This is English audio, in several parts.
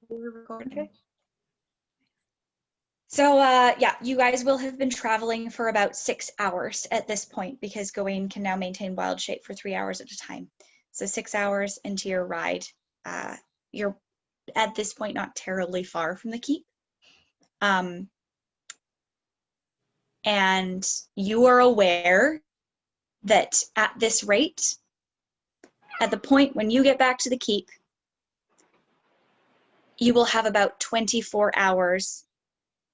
We're recording. Okay. So, yeah, you guys will have been traveling for about 6 hours at this point because Gawain can now maintain wild shape for 3 hours at a time. So 6 hours into your ride, you're at this point not terribly far from the keep. And you are aware that at this rate, at the point when you get back to the keep, you will have about 24 hours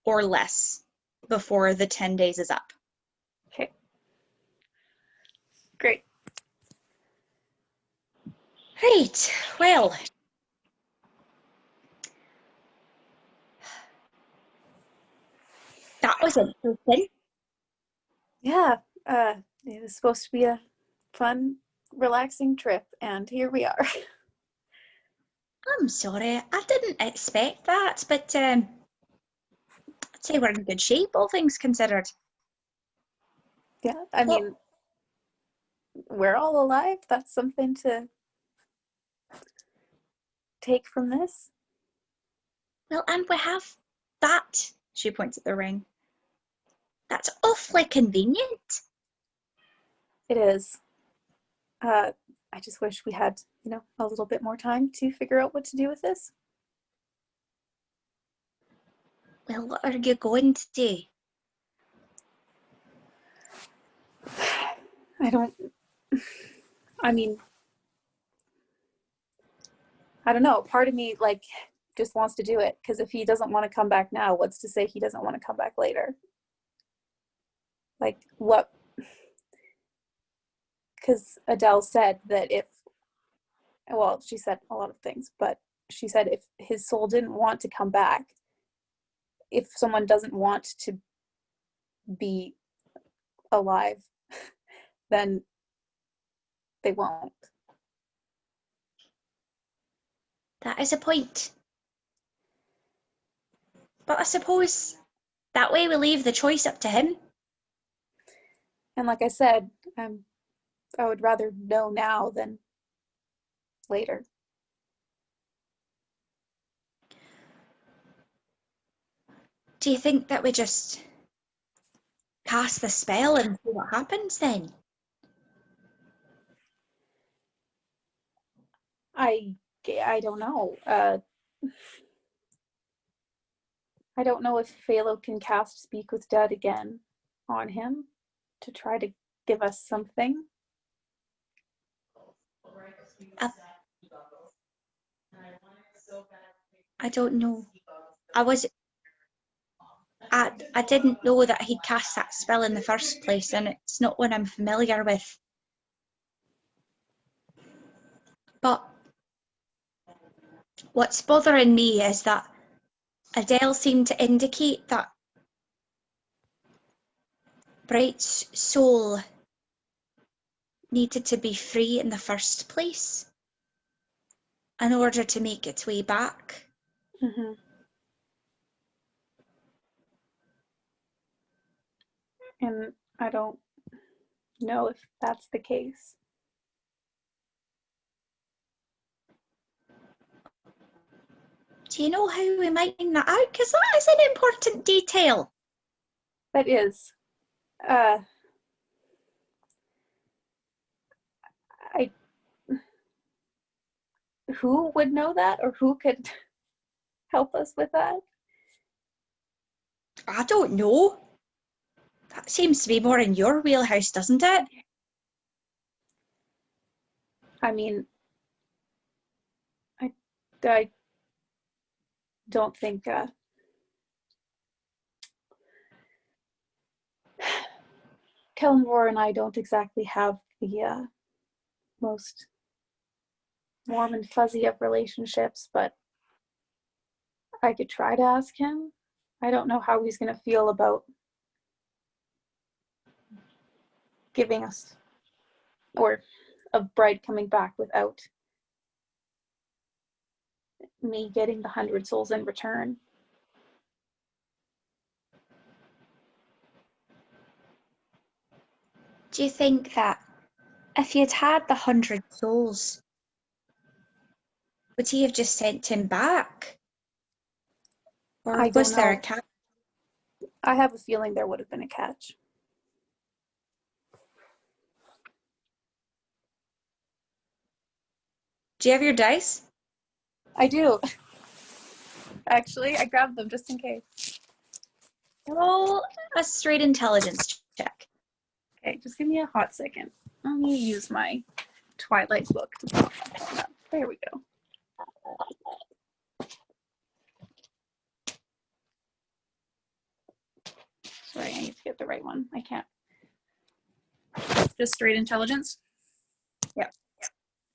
or less before the 10 days is up. Okay. Great. Right, well. That was interesting. Yeah, it was supposed to be a fun, relaxing trip, and here we are. I'm sorry, I didn't expect that, but I'd say we're in good shape, all things considered. Yeah, I mean, we're all alive. That's something to take from this. Well, and we have that, she points at the ring. That's awfully convenient. It is. I just wish we had, a little bit more time to figure out what to do with this. Well, what are you going to do? I don't know. Part of me, just wants to do it, because if he doesn't want to come back now, what's to say he doesn't want to come back later? What? Because Adele said that she said a lot of things, but she said if his soul didn't want to come back, if someone doesn't want to be alive, then they won't. That is a point. But I suppose that way we leave the choice up to him. And like I said, I would rather know now than later. Do you think that we just cast the spell and see what happens then? I don't know. I don't know if Phalo can cast Speak with Dead again on him to try to give us something. I don't know. I didn't know that he'd cast that spell in the first place, and it's not one I'm familiar with. But what's bothering me is that Adele seemed to indicate that Bright's soul needed to be free in the first place in order to make its way back. Mm-hmm. And I don't know if that's the case. Do you know how we might find that out? Because that is an important detail. That is. Who would know that, or who could help us with that? I don't know. That seems to be more in your wheelhouse, doesn't it? I mean, I don't think Kellenvor and I don't exactly have the most warm and fuzzy of relationships, but I could try to ask him. I don't know how he's going to feel about giving us, or of Bright coming back without me getting the 100 souls in return. Do you think that if you'd had the 100 souls, would he have just sent him back? Or I don't was there a know. catch? I have a feeling there would have been a catch. Do you have your dice? I do. Actually, I grabbed them just in case. Roll a straight intelligence check. Okay, just give me a hot second. Let me use my Twilight book to pop that up. There we go. Sorry, I need to get the right one. I can't. Just straight intelligence? Yep.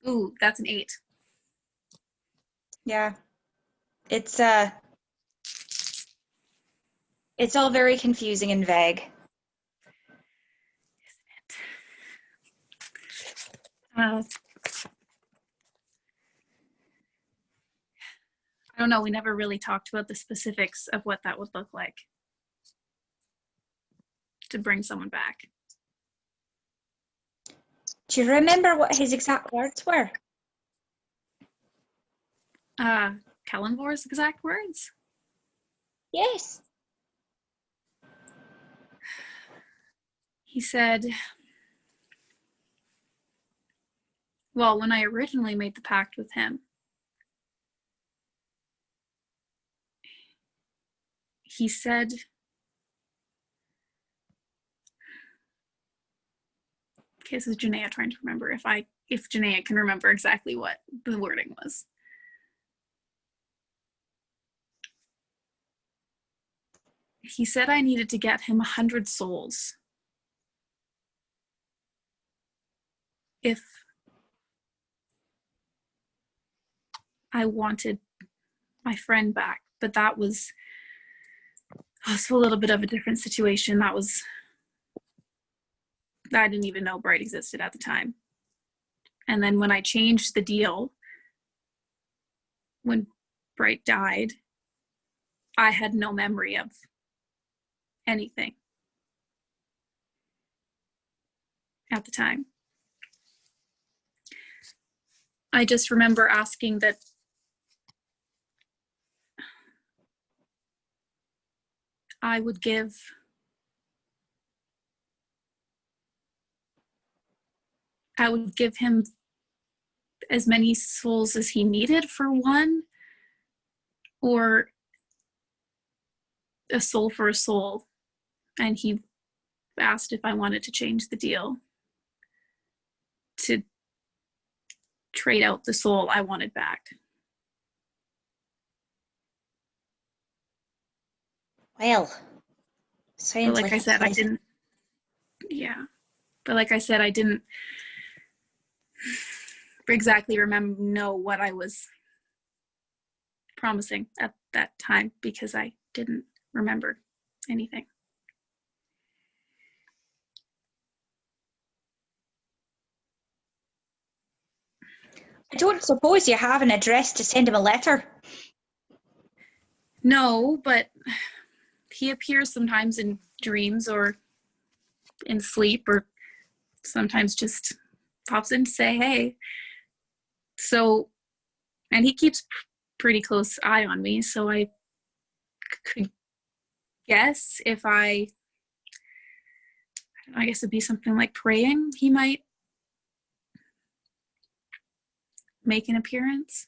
Ooh, that's an 8. Yeah. It's all very confusing and vague. I don't know. We never really talked about the specifics of what that would look like to bring someone back. Do you remember what his exact words were? Kellenvor's exact words? Yes. He said, well, when I originally made the pact with him, he said, okay, this is Janaea trying to remember if Janaea can remember exactly what the wording was. He said I needed to get him 100 souls if I wanted my friend back, but that was also a little bit of a different situation. I didn't even know Bright existed at the time. And then when I changed the deal, when Bright died, I had no memory of anything at the time. I just remember asking that I would give him as many souls as he needed for one, or a soul for a soul. And he asked if I wanted to change the deal to trade out the soul I wanted back. Well, sounds But like like I a said, I pleasant. didn't. Yeah. But like I said, I didn't exactly know what I was promising at that time because I didn't remember anything. I don't suppose you have an address to send him a letter. No, but he appears sometimes in dreams or in sleep, or sometimes just pops in to say hey. So, and he keeps pretty close eye on me, so I could guess if I guess it'd be something like praying, he might make an appearance,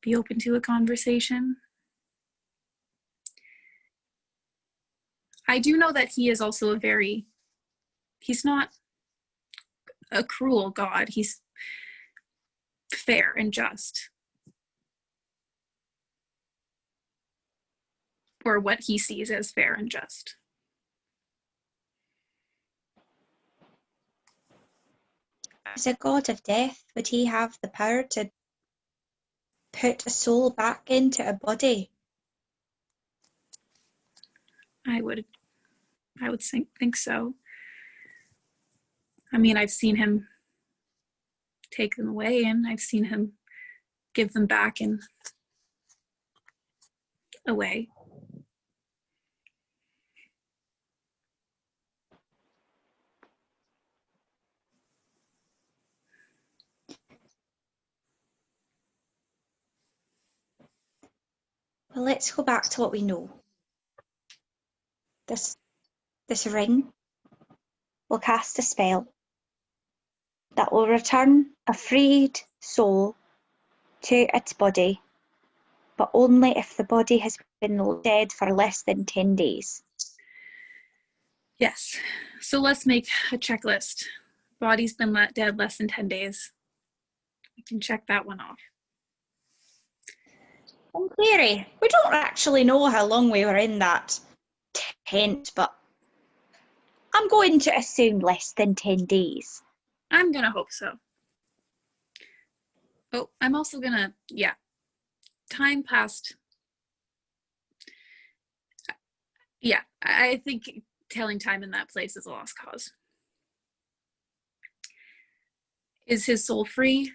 be open to a conversation. I do know that he is also he's not a cruel god. He's fair and just. Or what he sees as fair and just. As a god of death, would he have the power to put a soul back into a body? I would think so. I mean, I've seen him take them away, and I've seen him give them back and away. Well, let's go back to what we know. This ring will cast a spell that will return a freed soul to its body, but only if the body has been dead for less than 10 days. Yes. So let's make a checklist. Body's been dead less than 10 days. We can check that one off. In theory, we don't actually know how long we were in that tent, but I'm going to assume less than 10 days. I'm gonna hope so. Oh, I'm also gonna, yeah. Time passed. Yeah, I think telling time in that place is a lost cause. Is his soul free?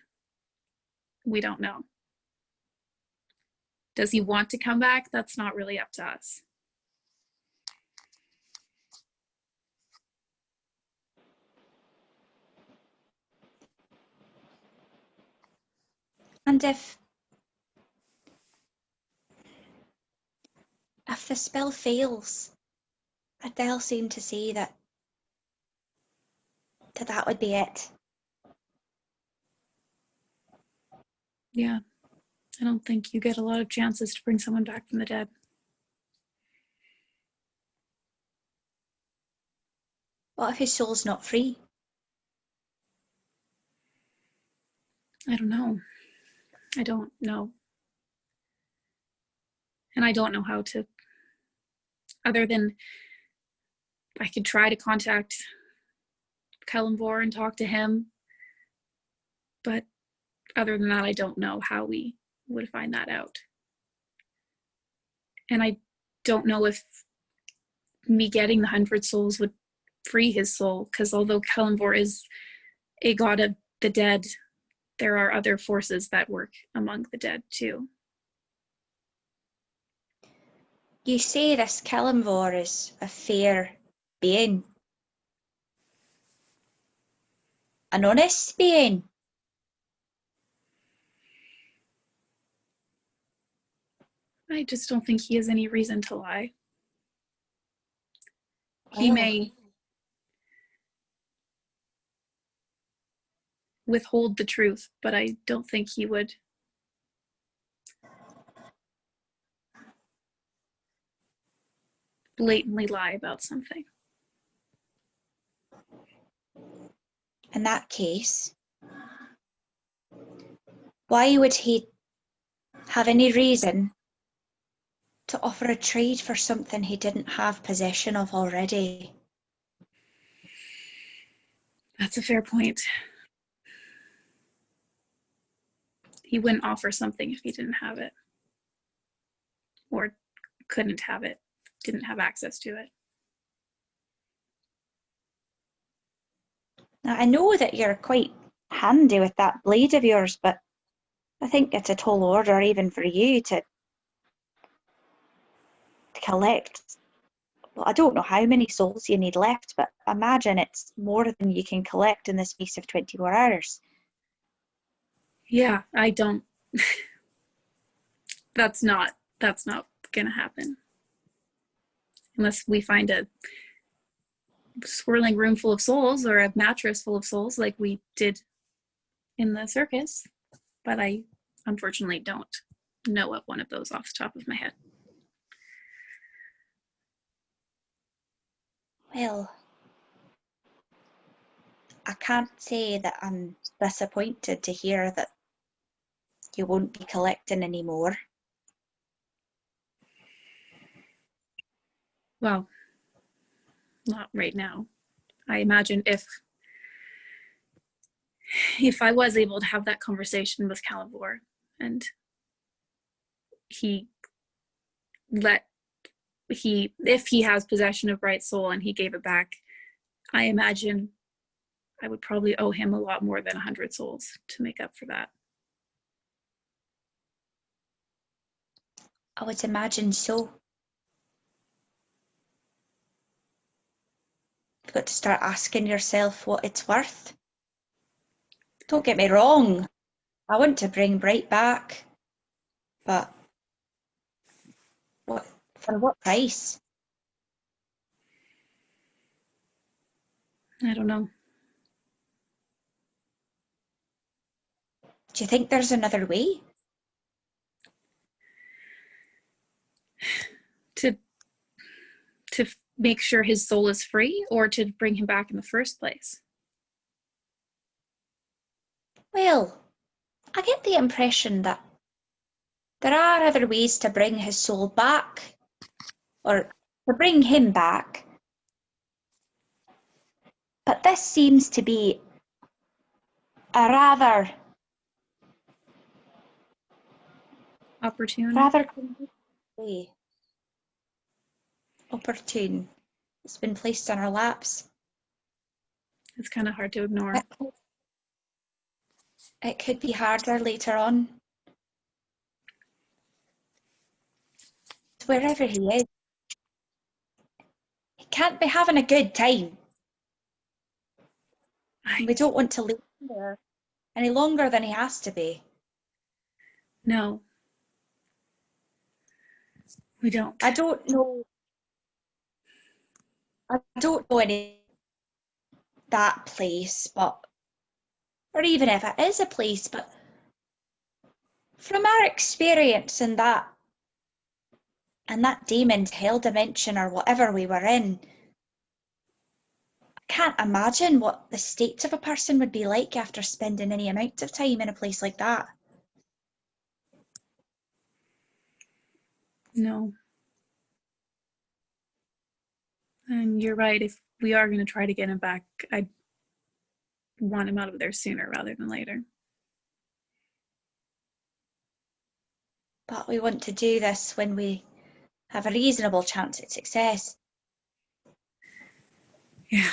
We don't know. Does he want to come back? That's not really up to us. And if the spell fails, Adele seemed to say that would be it. Yeah, I don't think you get a lot of chances to bring someone back from the dead. What if his soul's not free? I don't know. I don't know. And I don't know how to, other than I could try to contact Kellenvor and talk to him. But other than that, I don't know how we would find that out. And I don't know if me getting the 100 souls would free his soul, because although Kellenvor is a god of the dead, there are other forces that work among the dead too. You say this Kellenvor is a fair being. An honest being. I just don't think he has any reason to lie. He Well, may withhold the truth, but I don't think he would blatantly lie about something. in that case, why would he have any reason to offer a trade for something he didn't have possession of already? That's a fair point. He wouldn't offer something if he didn't have it, or couldn't have it, didn't have access to it. Now, I know that you're quite handy with that blade of yours, but I think it's a tall order even for you to collect. Well, I don't know how many souls you need left, but imagine it's more than you can collect in the space of 24 hours. Yeah, I don't. That's not gonna happen. Unless we find a swirling room full of souls or a mattress full of souls like we did in the circus. But I unfortunately don't know of one of those off the top of my head. Well, I can't say that I'm disappointed to hear that you won't be collecting anymore. Well, not right now. I imagine if I was able to have that conversation with Kellenvor and if he has possession of Bright Soul and he gave it back, I imagine I would probably owe him a lot more than 100 souls to make up for that. I would imagine so. You've got to start asking yourself what it's worth. Don't get me wrong, I want to bring Bright back, but For what price? I don't know. Do you think there's another way? To make sure his soul is free, or to bring him back in the first place? Well, I get the impression that there are other ways to bring his soul back, or to bring him back. But this seems to be a rather Opportune. convenient way. Opportune. It's been placed on our laps. It's kind of hard to ignore. It could be harder later on. Wherever he is, he can't be having a good time. We don't want to leave him there any longer than he has to be. No, we don't. I don't know any that place, but or even if it is a place, but from our experience in that demon's hell dimension or whatever we were in, I can't imagine what the state of a person would be like after spending any amount of time in a place like that. No. And you're right. If we are going to try to get him back, I want him out of there sooner rather than later. But we want to do this when we have a reasonable chance at success. Yeah.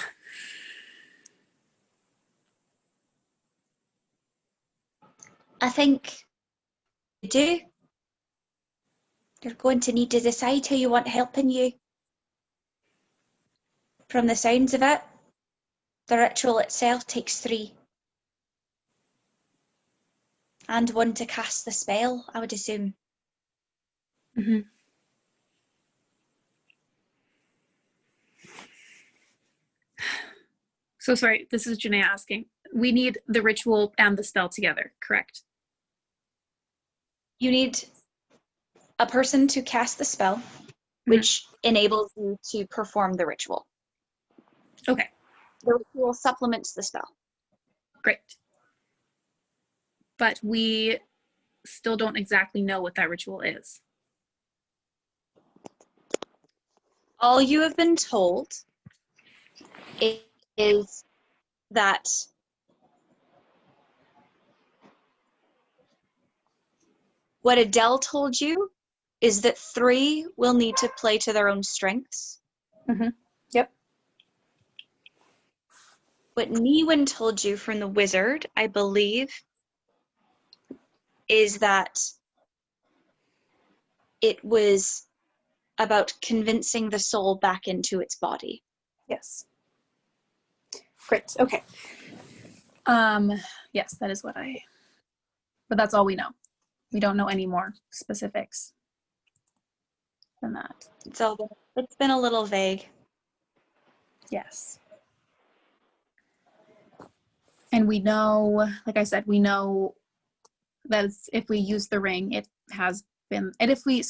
I think you do. You're going to need to decide who you want helping you. From the sounds of it, the ritual itself takes 3. And 1 to cast the spell, I would assume. Mm-hmm. So sorry, this is Janae asking. We need the ritual and the spell together, correct? You need a person to cast the spell, which enables you to perform the ritual. Okay. The ritual supplements the spell. Great. But we still don't exactly know what that ritual is. All you have been told is that what Adele told you is that 3 will need to play to their own strengths. Mm-hmm. Yep. What Niwen told you from the wizard, I believe, is that it was about convincing the soul back into its body. Yes. Great. Okay. Yes, that is what but that's all we know. We don't know any more specifics than that. It's been a little vague. Yes. And we know, like I said, we know that if we use the ring, it has been, and if we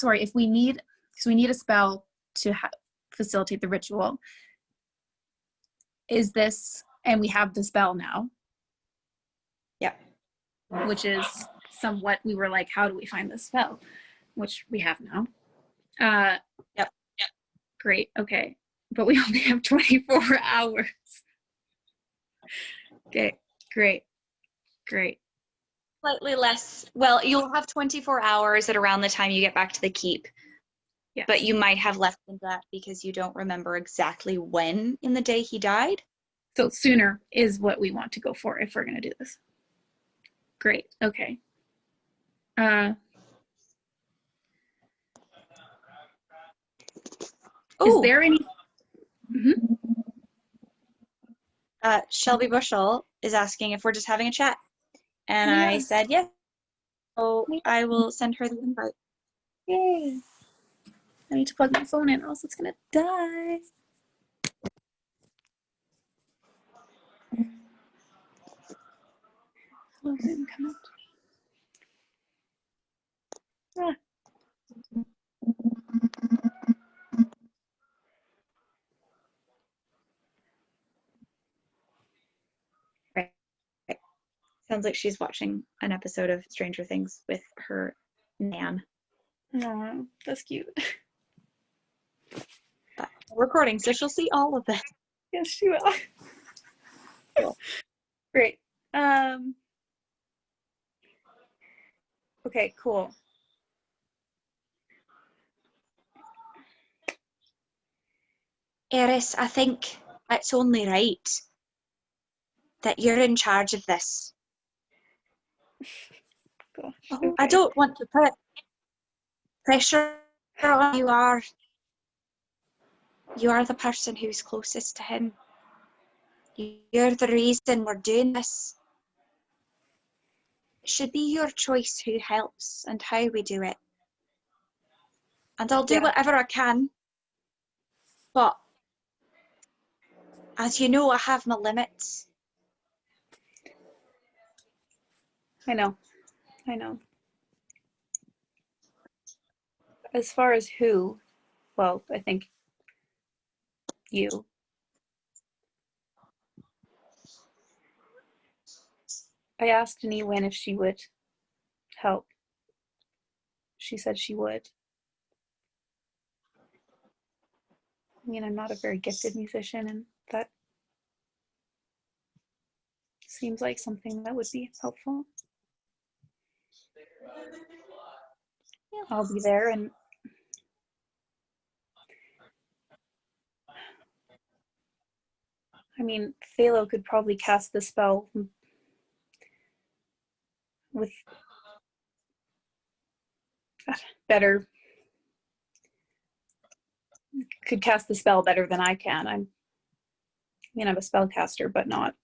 need, because we need a spell to facilitate the ritual. Is this, and we have the spell now. Yep. Which is somewhat, we were like, how do we find the spell? Which we have now. Yep. Great, okay. But we only have 24 hours. Okay, great. Slightly less. Well, you'll have 24 hours at around the time you get back to the keep. Yes. But you might have less than that because you don't remember exactly when in the day he died. So sooner is what we want to go for if we're going to do this. Great, okay. Is there any... Mm-hmm. Shelby Bushell is asking if we're just having a chat. And yes. I said, yes. So I will send her the invite. Yay. I need to plug my phone in or else it's gonna die. Hello, didn't come out. Ah. Right. Sounds like she's watching an episode of Stranger Things with her nan. Oh, that's cute. But we're recording, so she'll see all of this. Yes, she will. Cool. Great. Okay, cool. Eris, I think it's only right that you're in charge of this. Gosh, Oh, I okay. don't want to put pressure on you. You are the person who's closest to him. You're the reason we're doing this. It should be your choice who helps and how we do it. And I'll do whatever I can. But as you know, I have my limits. I know. As far as who, well, I think you. I asked Niwen if she would help. She said she would. I mean, I'm not a very gifted musician, and that seems like something that would be helpful. I'll be there, and I mean, Phalo could probably cast the spell with better, could cast the spell better than I can. I'm a spellcaster, but not,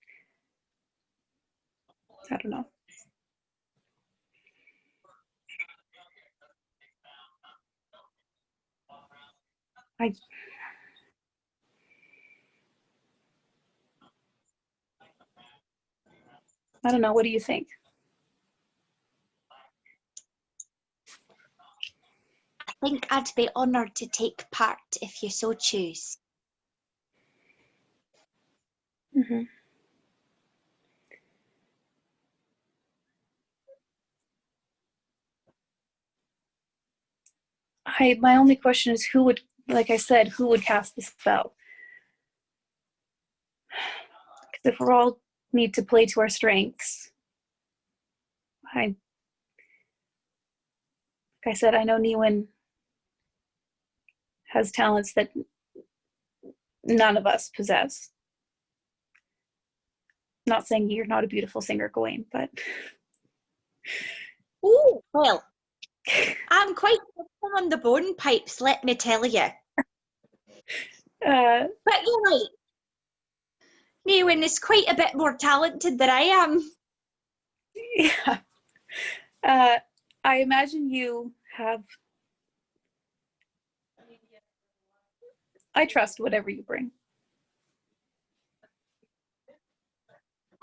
I don't know. I don't know. What do you think? I think I'd be honoured to take part if you so choose. Mm-hmm. My only question is who would, like I said, who would cast the spell? Because if we all need to play to our strengths, like I said, I know Niwen has talents that none of us possess. Not saying you're not a beautiful singer, Gewain, but Oh, well, I'm quite on the bone pipes, let me tell you. But you're right. Niwen is quite a bit more talented than I am. Yeah. I imagine you have. I trust whatever you bring.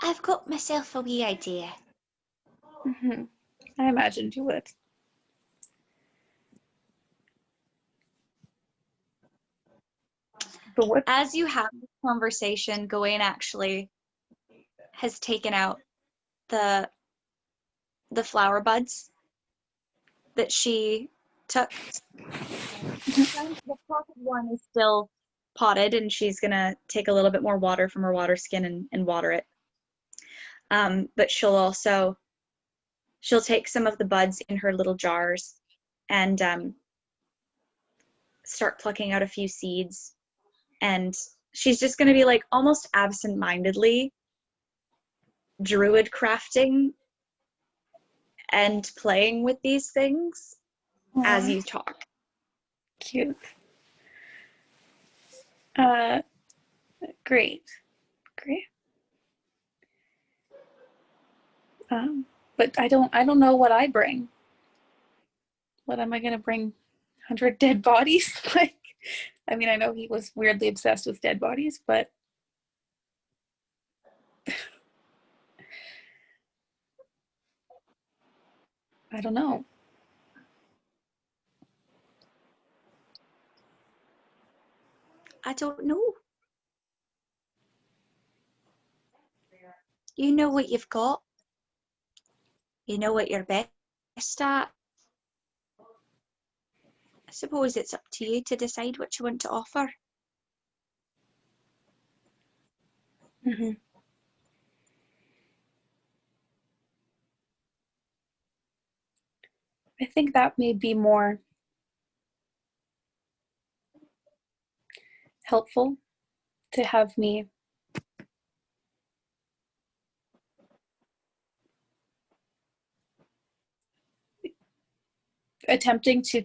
I've got myself a wee idea. Mm-hmm. I imagined you would. But what? As you have this conversation, Gawain actually has taken out the flower buds that she took. The potted one is still potted, and she's gonna take a little bit more water from her water skin and water it. But she'll take some of the buds in her little jars and start plucking out a few seeds. And she's just gonna be like almost absent-mindedly druid crafting and playing with these things as you talk. Cute. Great. But I don't know what I bring. What am I gonna bring 100 dead bodies. Like, I mean, I know he was weirdly obsessed with dead bodies, but I don't know. I don't know. You know what you've got. You know what you're best at. I suppose it's up to you to decide what you want to offer. Mm-hmm. I think that may be more helpful to have me attempting to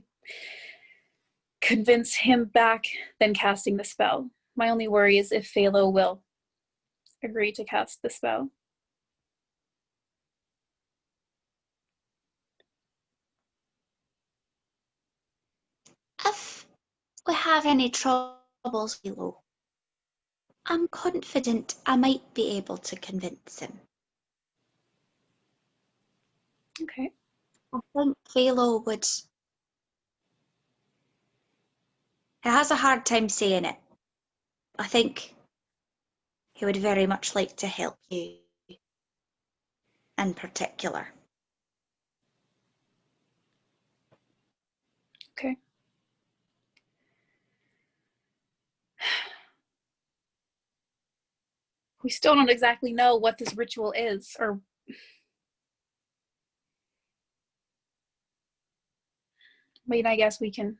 convince him back than casting the spell. My only worry is if Phalo will agree to cast the spell. If we have any troubles, Philo, I'm confident I might be able to convince him. Okay. I think Phalo would. He has a hard time saying it. I think he would very much like to help you in particular. Okay. We still don't exactly know what this ritual is, or I mean, I guess we can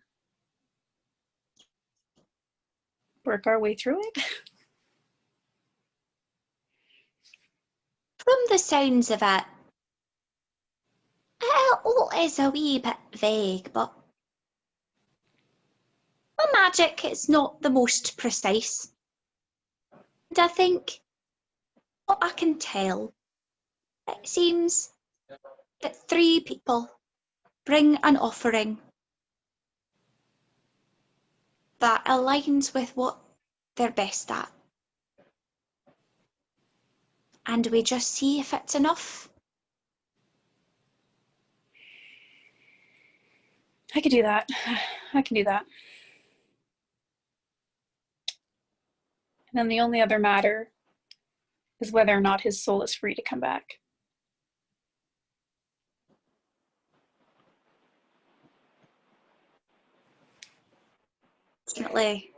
work our way through it. From the sounds of it, it is a wee bit vague, but my magic is not the most precise. And I think what I can tell, it seems that 3 people bring an offering that aligns with what they're best at. And we just see if it's enough. I could do that. I can do that. And then the only other matter is whether or not his soul is free to come back. Definitely.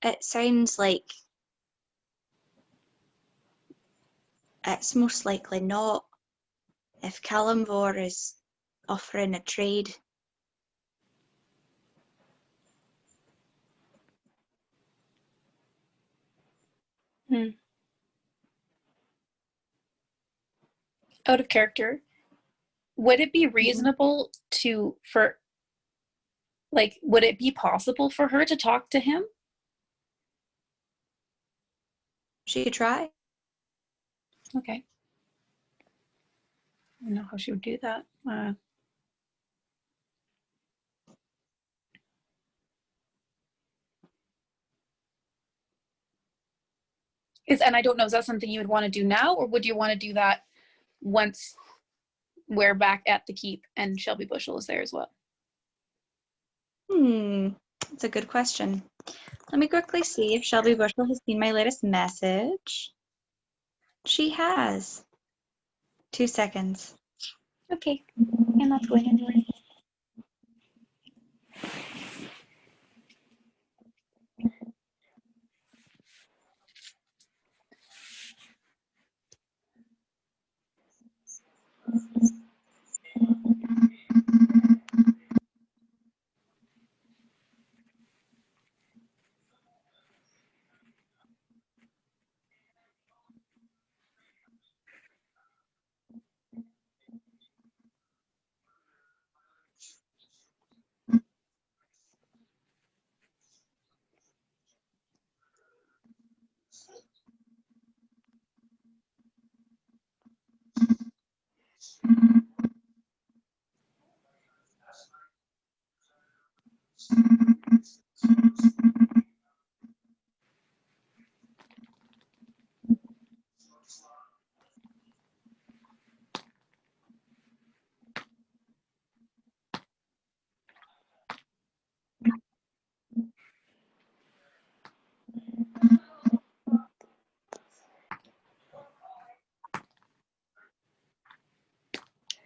It sounds like it's most likely not. If Kalimvor is offering a trade, Out of character, would it be reasonable would it be possible for her to talk to him? she could try. Okay. I don't know how she would do that. And I don't know, is that something you would want to do now, or would you want to do that once we're back at the keep and Shelby Bushel is there as well? That's a good question. Let me quickly see if Shelby Bushel has seen my latest message. She has. 2 seconds. Okay. I'm not going anywhere.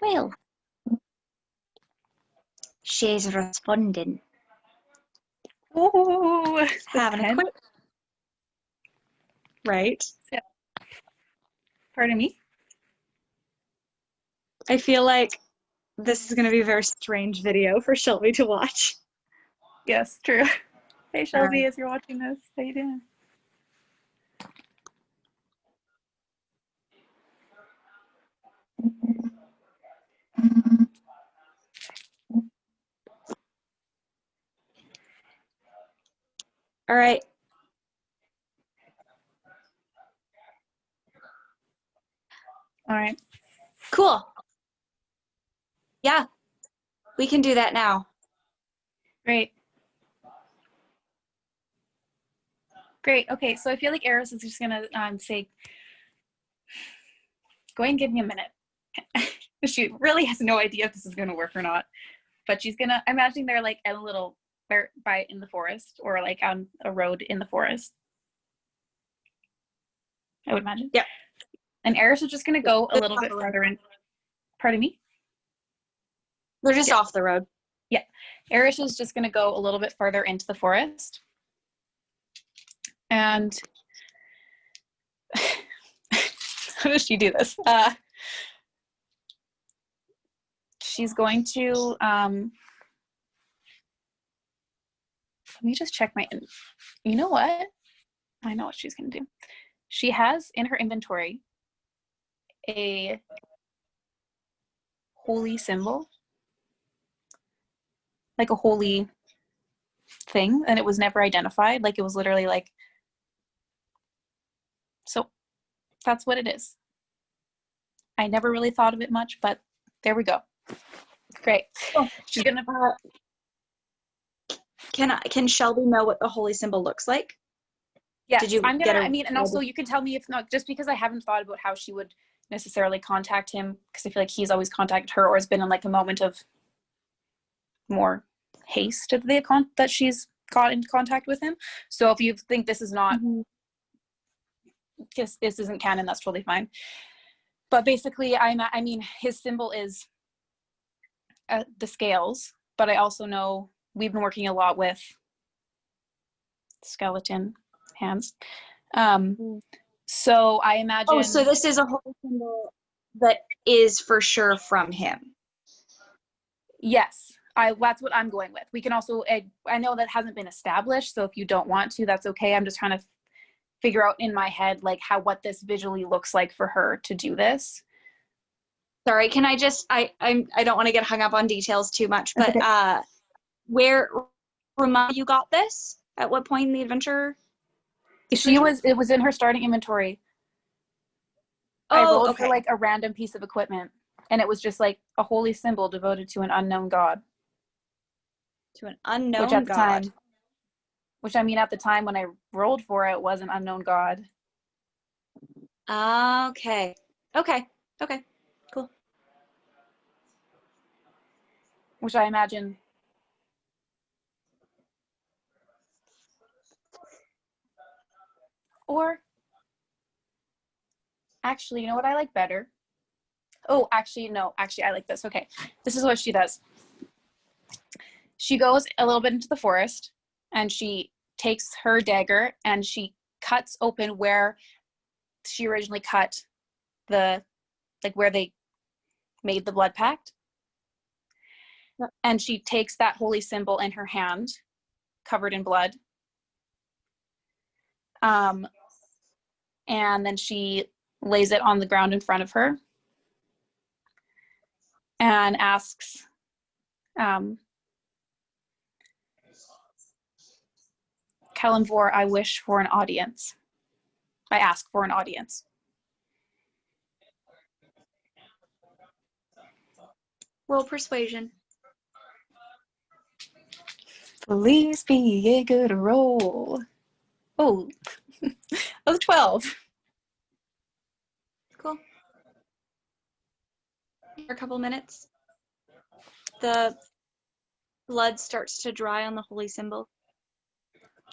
Well, she's responding. Oh, Having a quick. Right. Yeah. Pardon me? I feel like this is going to be a very strange video for Shelby to watch. Yes, true. Hey, Shelby, as you're watching this, how you doing? All right. All right. Cool. Yeah, we can do that now. Great. Great. Okay, so I feel like Eris is just gonna say, go ahead and give me a minute. She really has no idea if this is gonna work or not, but she's gonna. I'm imagining they're like at a little by in the forest or like on a road in the forest. I would imagine. Yeah. And Eris is just gonna go a little bit further in. Pardon me? They're just off the road. Yeah. Eris is just gonna go a little bit further into the forest. And how does she do this? She's going to, let me just check my, you know what? I know what she's going to do. She has in her inventory a holy symbol, like a holy thing, and it was never identified. Like it was literally like, so that's what it is. I never really thought of it much, but there we go. Great. Oh. She's gonna. Can Shelby know what the holy symbol looks like? Yes, I'm gonna. I mean, and also you can tell me if not, just because I haven't thought about how she would necessarily contact him, because I feel like he's always contacted her or has been in like a moment of more haste at the account that she's got into contact with him. So if you think this is not, because this isn't canon, that's totally fine. But basically, I mean, his symbol is the scales, but I also know we've been working a lot with skeleton hands. So I imagine. Oh, so this is a holy symbol that is for sure from him. Yes, that's what I'm going with. We can also, I know that hasn't been established, so if you don't want to, that's okay. I'm just trying to figure out in my head like what this visually looks like for her to do this. Sorry, can I just, I don't want to get hung up on details too much, but okay. Where, remind you got this? At what point in the adventure? It was in her starting inventory. Oh, I rolled okay. for like a random piece of equipment, and it was just like a holy symbol devoted to an unknown god. To an unknown which at god. The time, which I mean, at the time when I rolled for it, was an unknown god. Okay. Okay. Okay. Cool. Which I imagine. Or actually, you know what I like better? Oh, actually, no. Actually, I like this. Okay. This is what she does. She goes a little bit into the forest and she takes her dagger and she cuts open where she originally cut where they made the blood pact. Yep. And she takes that holy symbol in her hand, covered in blood. And then she lays it on the ground in front of her and asks, Kalimvor, I wish for an audience. I ask for an audience. Roll persuasion. Please be a good roll. Oh, that was 12. Cool. For a couple minutes, the blood starts to dry on the holy symbol.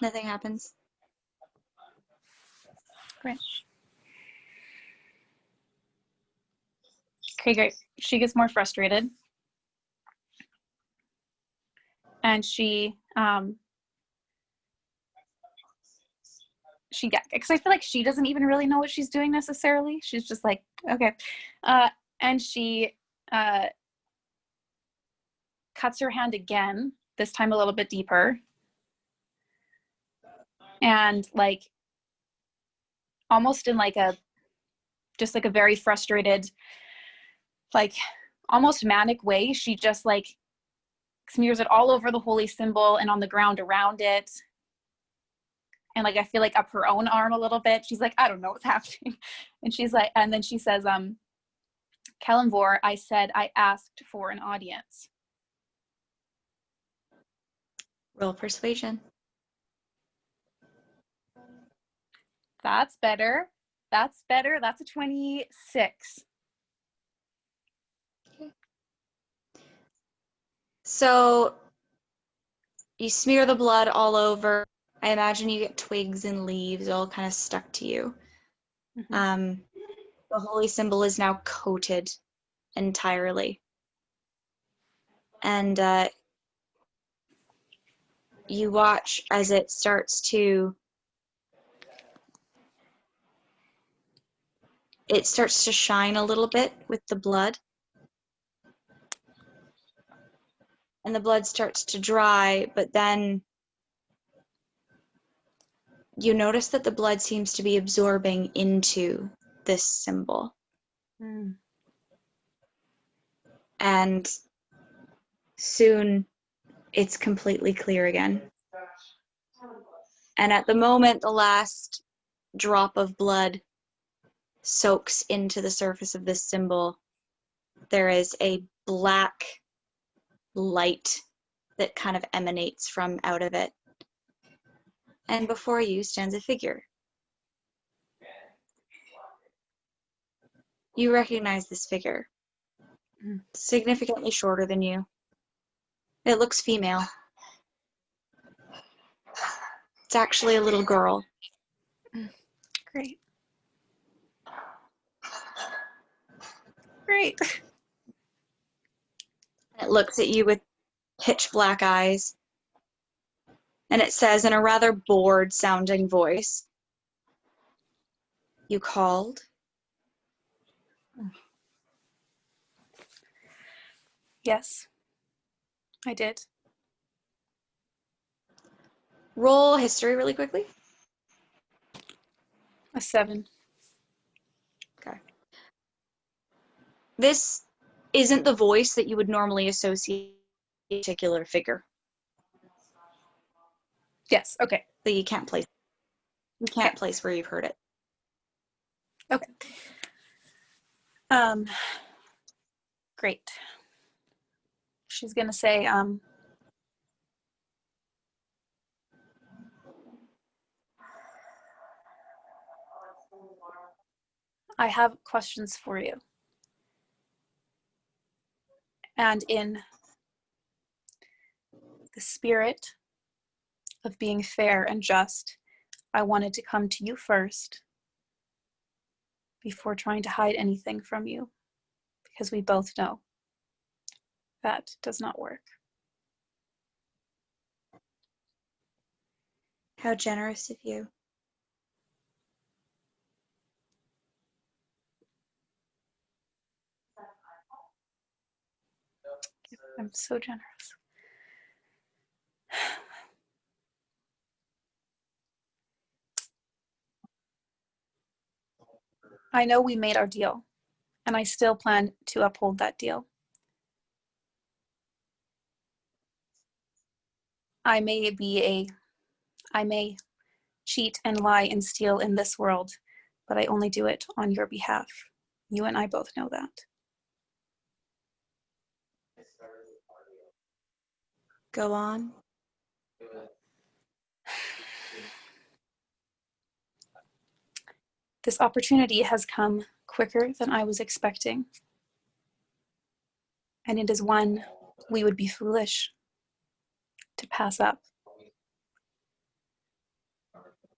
Nothing happens. Great. Okay, great. She gets more frustrated. And she because I feel like she doesn't even really know what she's doing necessarily. She's just like, okay. And she cuts her hand again, this time a little bit deeper. And like almost in like a very frustrated, like almost manic way, she just like smears it all over the holy symbol and on the ground around it. And like I feel like up her own arm a little bit. She's like, I don't know what's happening. And she's like, and then she says, Kalimvor, I said I asked for an audience. Roll persuasion. That's better. That's better. That's a 26. So you smear the blood all over. I imagine you get twigs and leaves all kind of stuck to you. Mm-hmm. The holy symbol is now coated entirely. And you watch as it starts to shine a little bit with the blood. And the blood starts to dry, but then you notice that the blood seems to be absorbing into this symbol. Mm. And soon it's completely clear again. And at the moment, the last drop of blood soaks into the surface of this symbol, there is a black light that kind of emanates from out of it. And before you stands a figure. You recognize this figure. Significantly shorter than you. It looks female. It's actually a little girl. Great. Great. It looks at you with pitch black eyes. And it says in a rather bored sounding voice, "You called?" Yes, I did. Roll history really quickly. A 7. Okay. This isn't the voice that you would normally associate with a particular figure. Yes, okay. That you can't place. You can't place where you've heard it. Okay. Great. She's gonna say, I have questions for you. And in the spirit of being fair and just, I wanted to come to you first before trying to hide anything from you, because we both know that does not work. How generous of you. I'm so generous. I know we made our deal, and I still plan to uphold that deal. I may cheat and lie and steal in this world, but I only do it on your behalf. You and I both know that. Go on. This opportunity has come quicker than I was expecting, and it is one we would be foolish to pass up.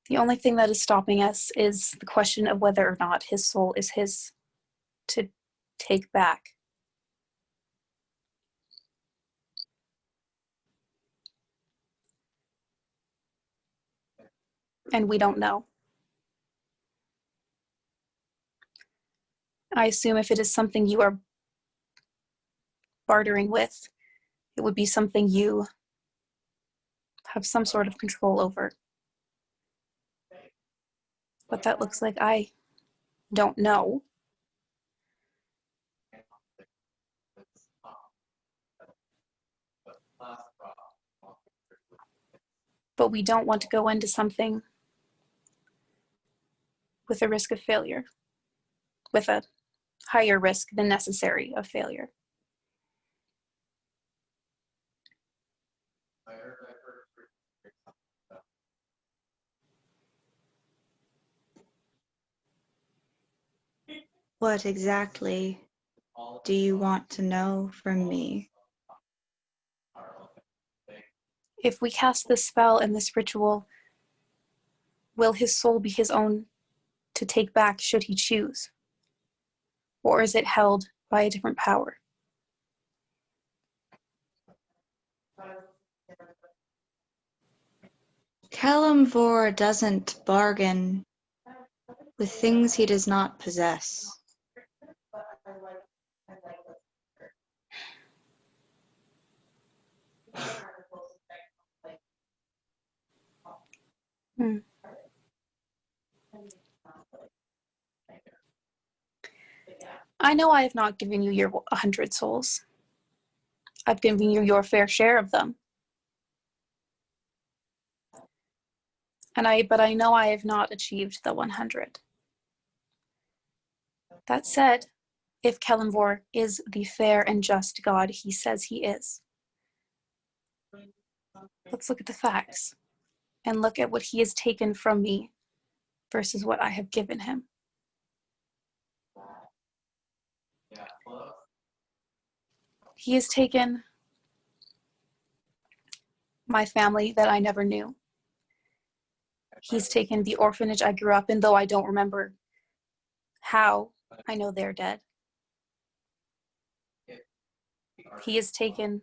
The only thing that is stopping us is the question of whether or not his soul is his to take back. And we don't know. I assume if it is something you are bartering with, it would be something you have some sort of control over. What that looks like, I don't know. But we don't want to go into something with a risk of failure, with a higher risk than necessary of failure. What exactly do you want to know from me? If we cast this spell and this ritual, will his soul be his own to take back should he choose? Or is it held by a different power? Kalimvor doesn't bargain with things he does not possess. I know I have not given you your 100 souls. I've given you your fair share of them. But I know I have not achieved the 100. That said, if Kalimvor is the fair and just God he says he is, let's look at the facts and look at what he has taken from me versus what I have given him. He has taken my family that I never knew. He's taken the orphanage I grew up in, though I don't remember how. I know they're dead. He has taken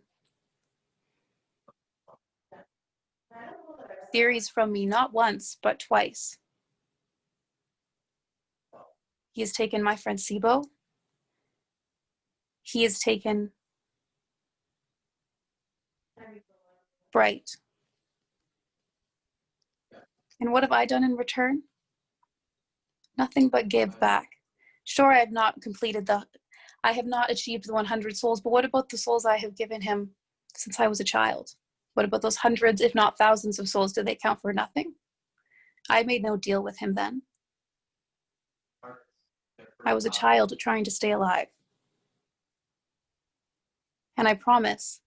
theories from me not once, but twice. He has taken my friend Sibo. He has taken Bright. And what have I done in return? Nothing but give back. Sure, I have not achieved the 100 souls, but what about the souls I have given him since I was a child? What about those hundreds, if not thousands of souls? Do they count for nothing? I made no deal with him then. I was a child trying to stay alive. And I promise,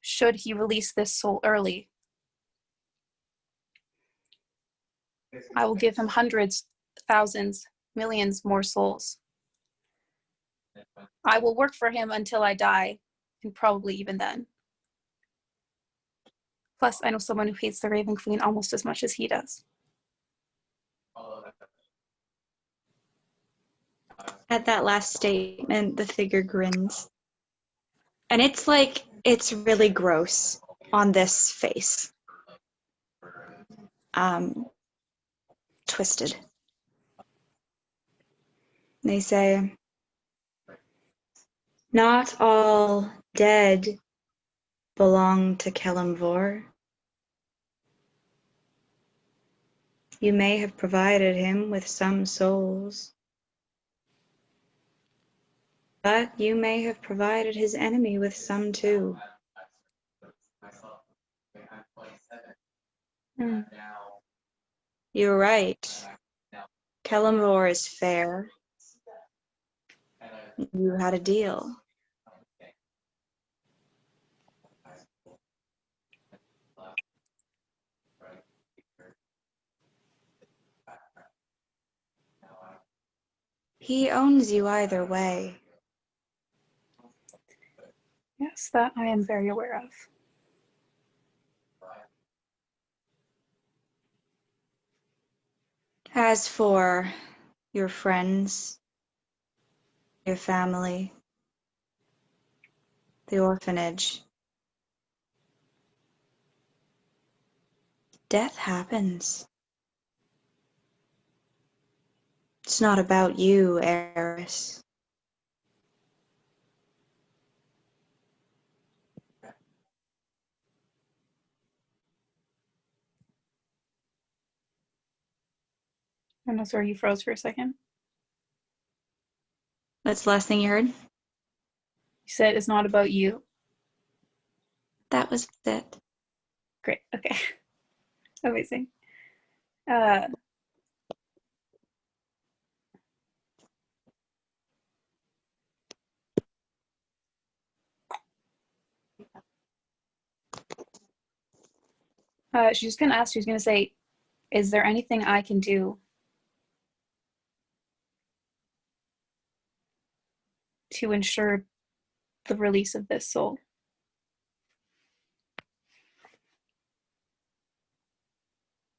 should he release this soul early, I will give him hundreds, thousands, millions more souls. I will work for him until I die, and probably even then. Plus, I know someone who hates the Raven Queen almost as much as he does. At that last statement, the figure grins. And it's like, it's really gross on this face. Twisted. They say, not all dead belong to Kalimvor. You may have provided him with some souls, but you may have provided his enemy with some too. You're right. Kalimvor is fair. You had a deal. He owns you either way. Yes, that I am very aware of. As for your friends, your family, the orphanage, death happens. It's not about you, Eris. I know, sorry, you froze for a second. That's the last thing you heard? You said it's not about you. That was it. Great, okay. Amazing. She's gonna ask, she's gonna say, is there anything I can do to ensure the release of this soul?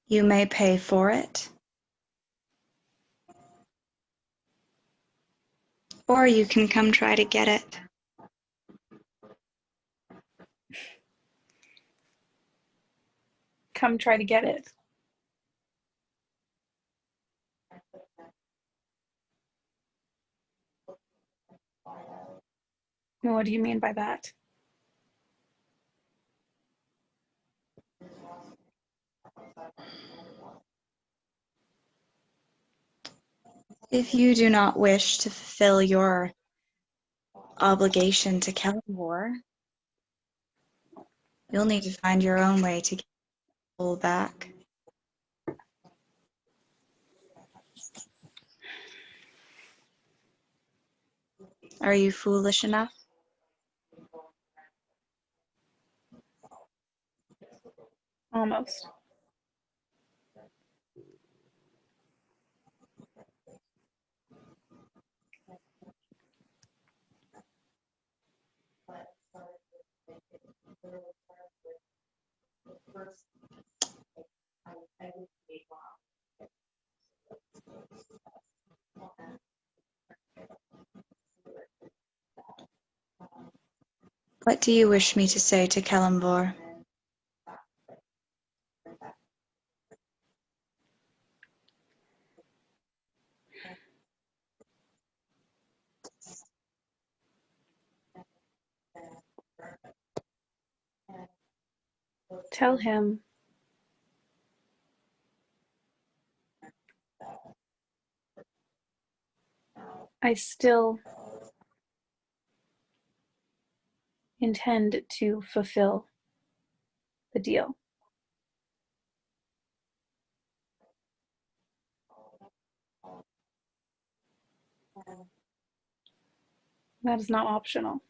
You may pay for it, or you can come try to get it. Come try to get it. What do you mean by that? If you do not wish to fulfill your obligation to Kellenwar, you'll need to find your own way to get the soul back. Are you foolish enough? Almost. What do you wish me to say to Kellenvor? Tell him I still intend to fulfill the deal. That is not optional.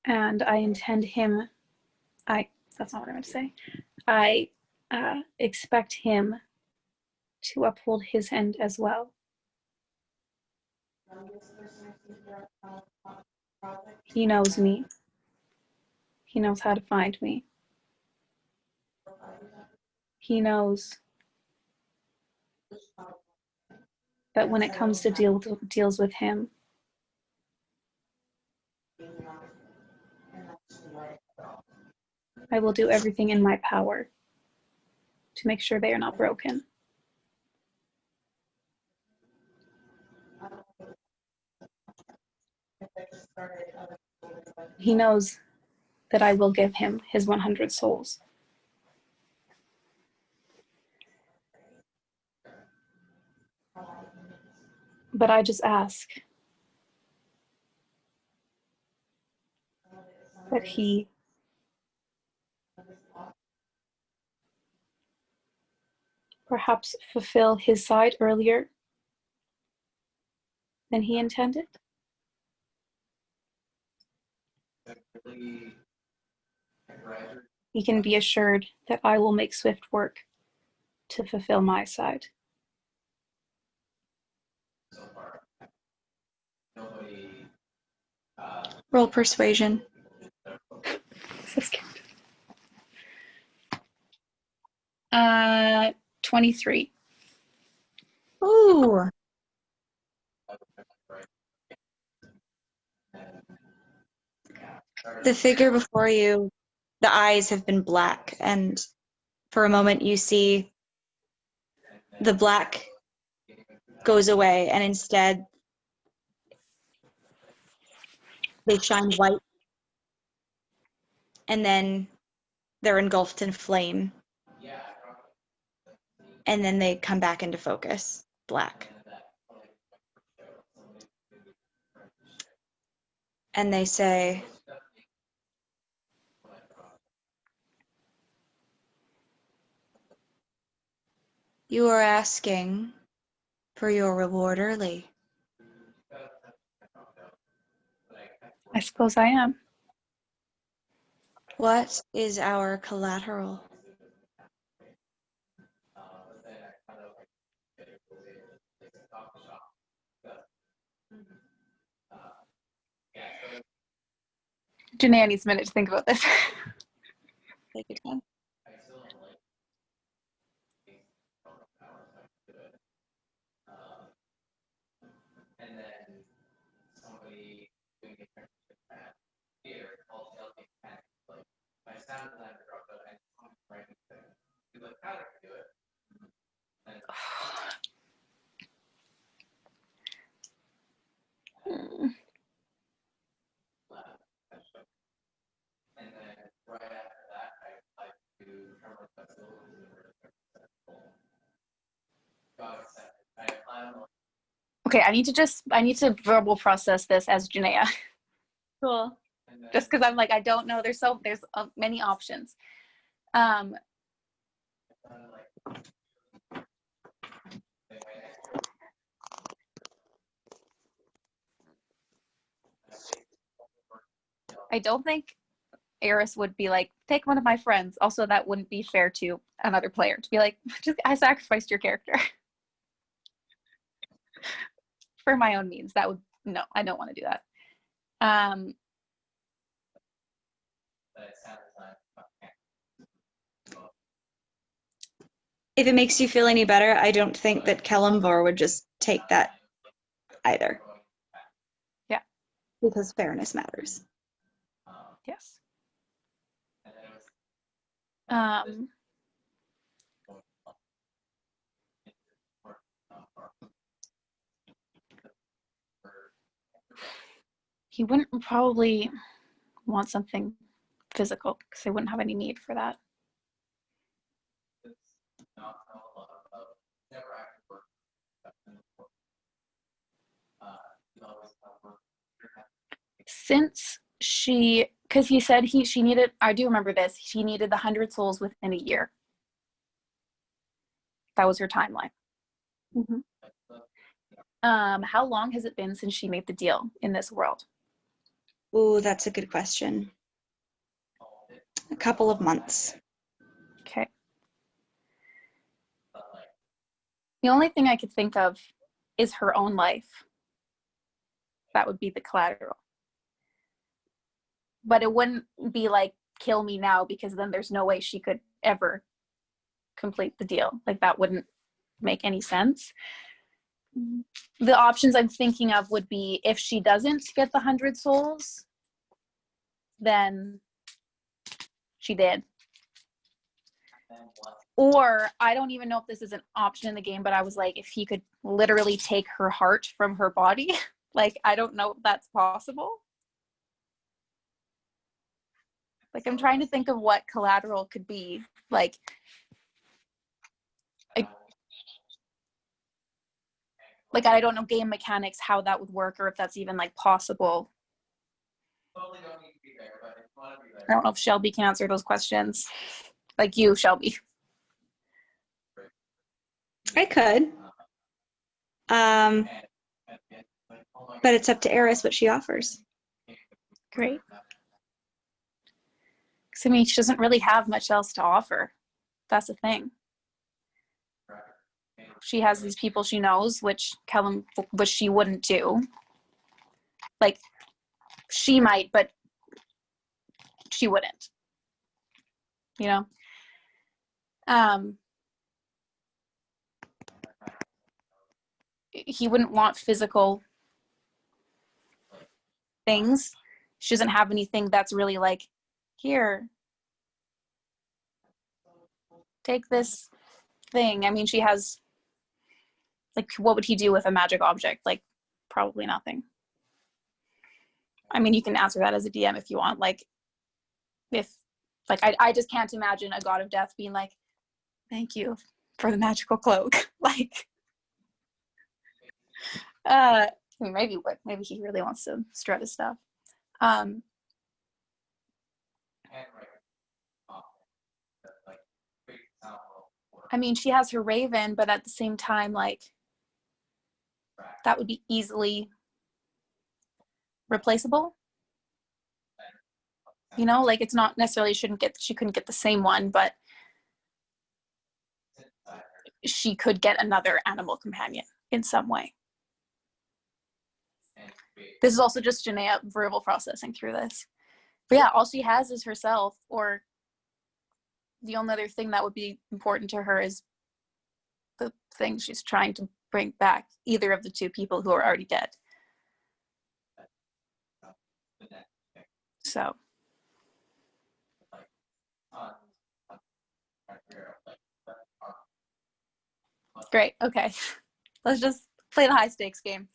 And I intend him, that's not what I meant to say. I expect him to uphold his end as well. He knows me. He knows how to find me. He knows that when it comes to deals with him, I will do everything in my power to make sure they are not broken. He knows that I will give him his 100 souls. But I just ask that he perhaps fulfill his side earlier than he intended. he can be assured that I will make swift work to fulfill my side. Roll persuasion. 23. Ooh. The figure before you, the eyes have been black, and for a moment you see the black goes away, and instead they shine white, and then they're engulfed in flame, and then they come back into focus, black. And they say, "You are asking for your reward early." I suppose I am. What is our collateral? Janaea needs a minute to think about this. Take your time. Okay, I need to verbal process this as Janaea. Cool. Just because I'm like, I don't know. There's many options. I don't think Eris would be like, take one of my friends. Also, that wouldn't be fair to another player to be like, I sacrificed your character for my own means. That would, no, I don't want to do that. If it makes you feel any better, I don't think that Kellamvor would just take that either. Yeah. Because fairness matters. Yes. He wouldn't probably want something physical because they wouldn't have any need for that. Since because he said she needed, I do remember this, she needed the 100 souls within a year. That was her timeline. Mm-hmm. How long has it been since she made the deal in this world? Ooh, that's a good question. A couple of months. Okay. The only thing I could think of is her own life. That would be the collateral. But it wouldn't be like, kill me now, because then there's no way she could ever complete the deal. Like, that wouldn't make any sense. The options I'm thinking of would be, if she doesn't get the 100 souls, then she did. Or I don't even know if this is an option in the game, but I was like, if he could literally take her heart from her body, like, I don't know if that's possible. Like, I'm trying to think of what collateral could be. Like, I don't know game mechanics, how that would work, or if that's even like possible. I don't know if Shelby can answer those questions. Like you, Shelby. I could. But it's up to Eris what she offers. Great. I mean, she doesn't really have much else to offer. That's the thing. She has these people she knows, which she wouldn't do. Like, she might, but she wouldn't. You know? He wouldn't want physical things. She doesn't have anything that's really like, here, take this thing. I mean, she has, like, what would he do with a magic object? Like, probably nothing. I mean, you can answer that as a DM if you want. Like, if, like, I just can't imagine a god of death being like, thank you for the magical cloak. Like, I mean, maybe he really wants to strut his stuff. I mean, she has her raven, but at the same time, like, that would be easily replaceable. You know, like, it's not necessarily she couldn't get the same one, but she could get another animal companion in some way. This is also just Janaea verbal processing through this. But yeah, all she has is herself, or the only other thing that would be important to her is the thing she's trying to bring back, either of the two people who are already dead. So. Great, okay. Let's just play the high stakes game.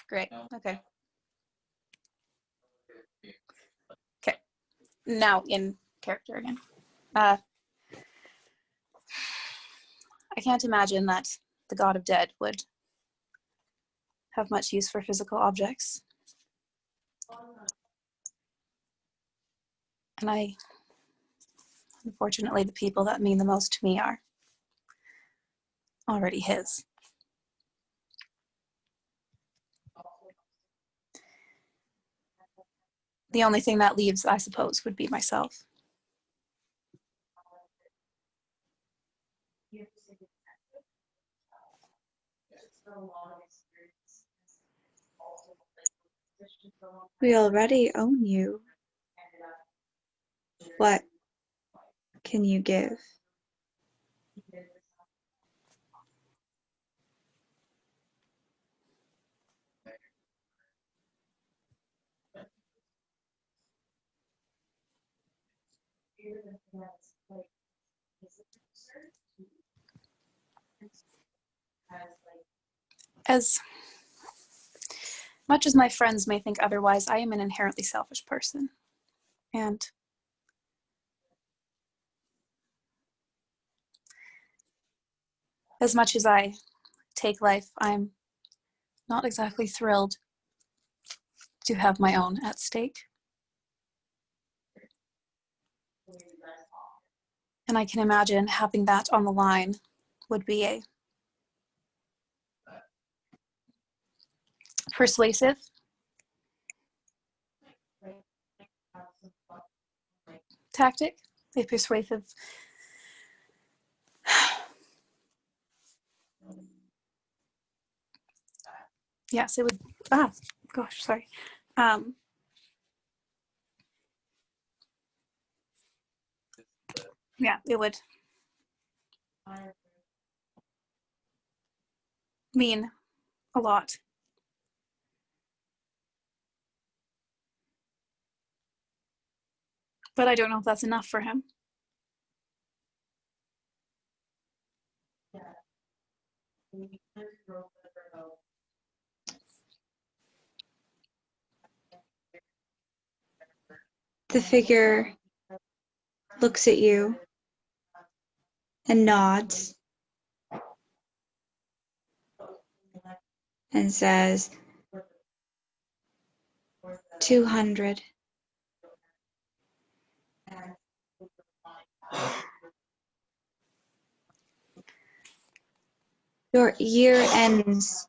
Great, okay. Okay, now in character again. I can't imagine that the god of dead would have much use for physical objects. And unfortunately, the people that mean the most to me are already his. The only thing that leaves, I suppose, would be myself. We already own you. What can you give? As much as my friends may think otherwise, I am an inherently selfish person. And as much as I take life, I'm not exactly thrilled to have my own at stake. And I can imagine having that on the line would be a persuasive tactic, a persuasive yes, it would, gosh, sorry. Yeah, it would mean a lot. But I don't know if that's enough for him. The figure looks at you and nods and says, 200. Your year ends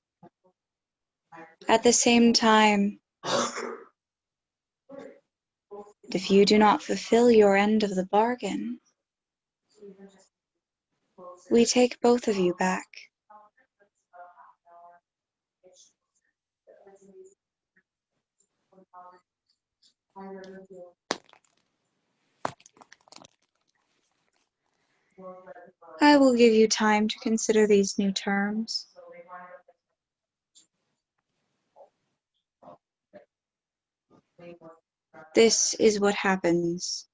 at the same time If you do not fulfill your end of the bargain, we take both of you back. I will give you time to consider these new terms. This is what happens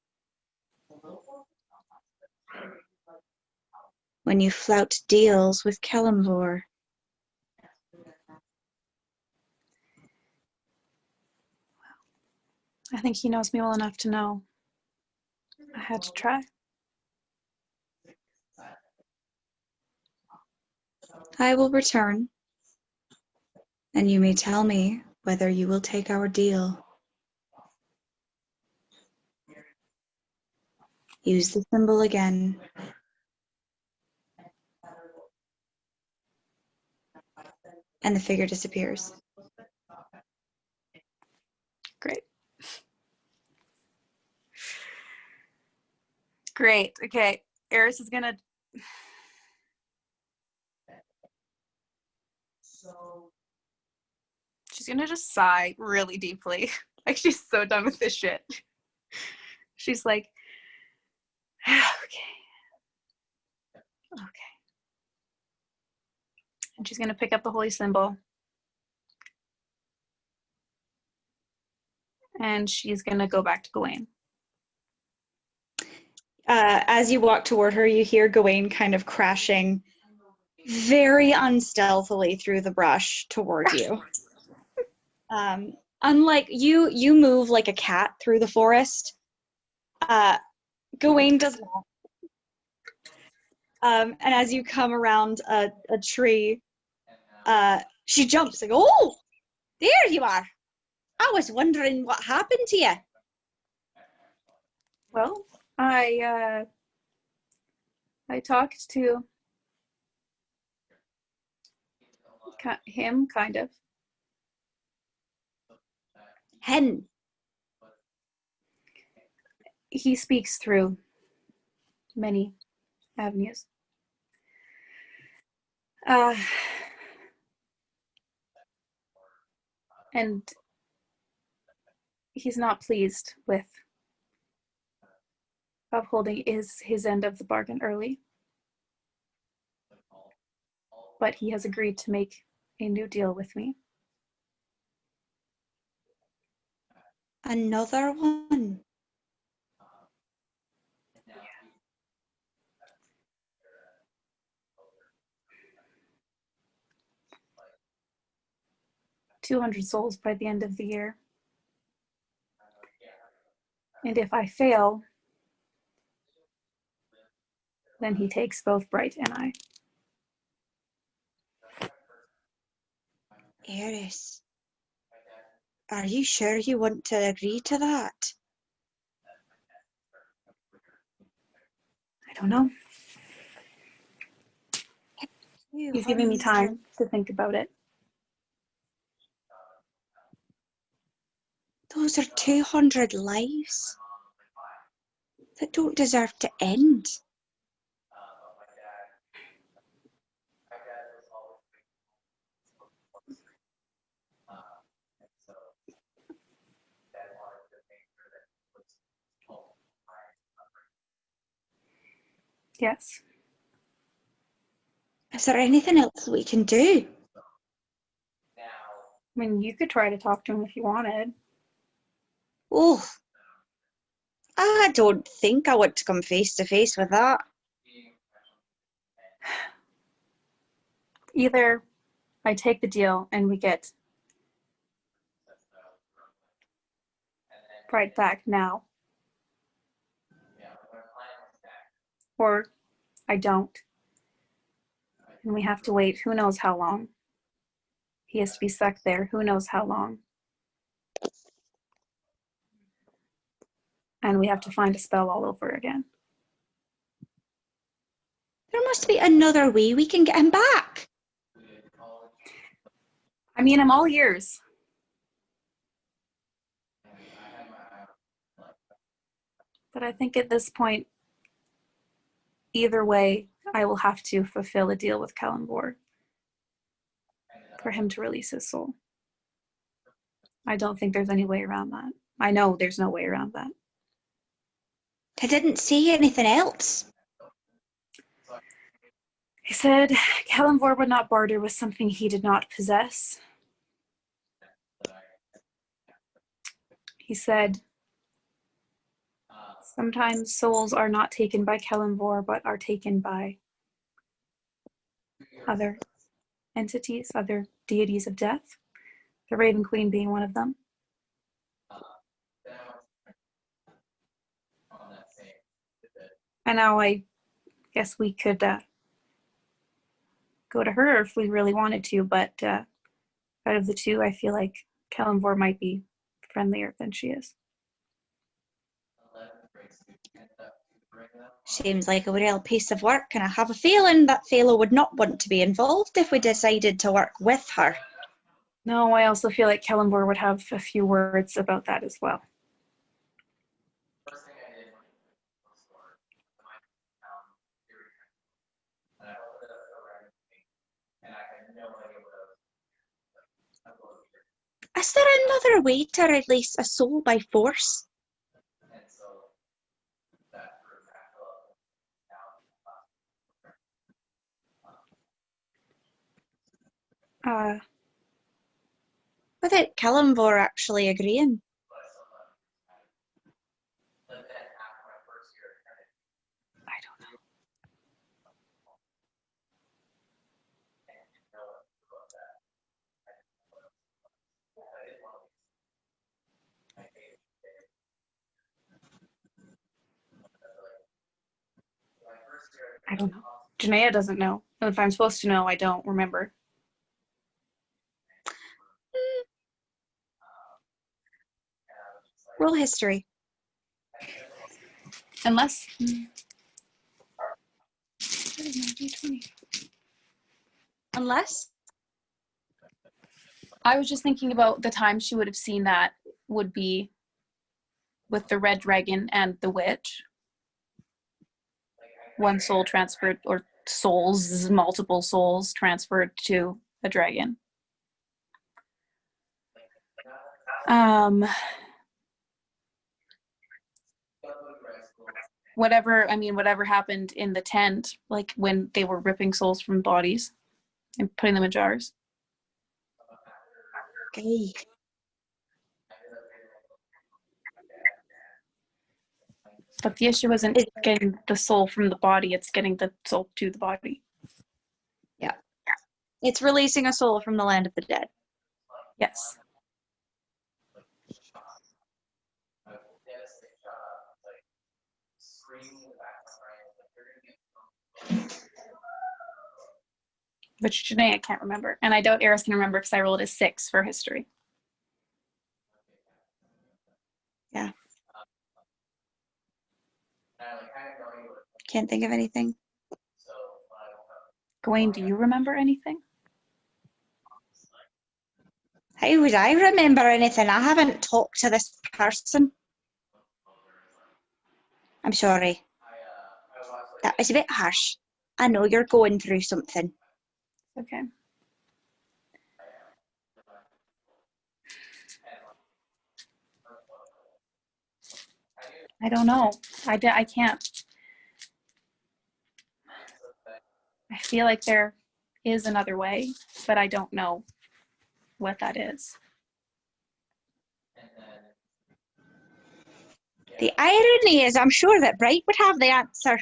when you flout deals with Kellamvor. I think he knows me well enough to know I had to try. I will return, and you may tell me whether you will take our deal. Use the symbol again. And the figure disappears. Great. Great. Okay. Eris is gonna. She's gonna just sigh really deeply. Like she's so done with this shit. She's like, okay. Okay. And she's gonna pick up the holy symbol. And she's gonna go back to Gewain. As you walk toward her, you hear Gewain kind of crashing very unstealthily through the brush toward you. Unlike you move like a cat through the forest. Gewain does not. And as you come around a tree, she jumps like, "Oh, there you are! I was wondering what happened to you." Well, I talked to him, kind of. Hen. He speaks through many avenues. And he's not pleased with upholding his end of the bargain early. But he has agreed to make a new deal with me. Another one. Yeah. 200 souls by the end of the year. And if I fail, then he takes both Bright and I. Eris, are you sure you want to agree to that? I don't know. He's giving me time to think about it. Those are 200 lives that don't deserve to end. Yes. Is there anything else we can do? I mean, you could try to talk to him if you wanted. Oh, I don't think I want to come face to face with that. Either I take the deal and we get Bright back now, or I don't. And we have to wait who knows how long. He has to be stuck there who knows how long. And we have to find a spell all over again. There must be another way we can get him back. I mean, I'm all ears. But I think at this point, either way, I will have to fulfill a deal with Kalimvor for him to release his soul. I don't think there's any way around that. I know there's no way around that. I didn't see anything else. He said Kalimvor would not barter with something he did not possess. He said sometimes souls are not taken by Kalimvor, but are taken by other entities, other deities of death, the Raven Queen being one of them. And now I guess we could go to her if we really wanted to, but out of the two, I feel like Kalimvor might be friendlier than she is. Seems like a real piece of work, and I have a feeling that fellow would not want to be involved if we decided to work with her. No, I also feel like Kalimvor would have a few words about that as well. Is there another way to release a soul by force? Without Kalimvor actually agreeing. I don't know. I don't know. Janaea doesn't know. If I'm supposed to know, I don't remember. Roll history. Unless. Unless? I was just thinking about the time she would have seen that would be with the red dragon and the witch. One soul transferred, or souls, multiple souls transferred to a dragon. Whatever happened in the tent, like when they were ripping souls from bodies and putting them in jars. Okay. But the issue isn't getting the soul from the body, it's getting the soul to the body. Yeah. It's releasing a soul from the land of the dead. Yes. Which Janaea can't remember. And I doubt Eris can remember because I rolled a 6 for history. Yeah. Can't think of anything. Gewain, do you remember anything? How would I remember anything? I haven't talked to this person. I'm sorry. That was a bit harsh. I know you're going through something. Okay. I don't know. I can't. I feel like there is another way, but I don't know what that is. The irony is, I'm sure that Bright would have the answer.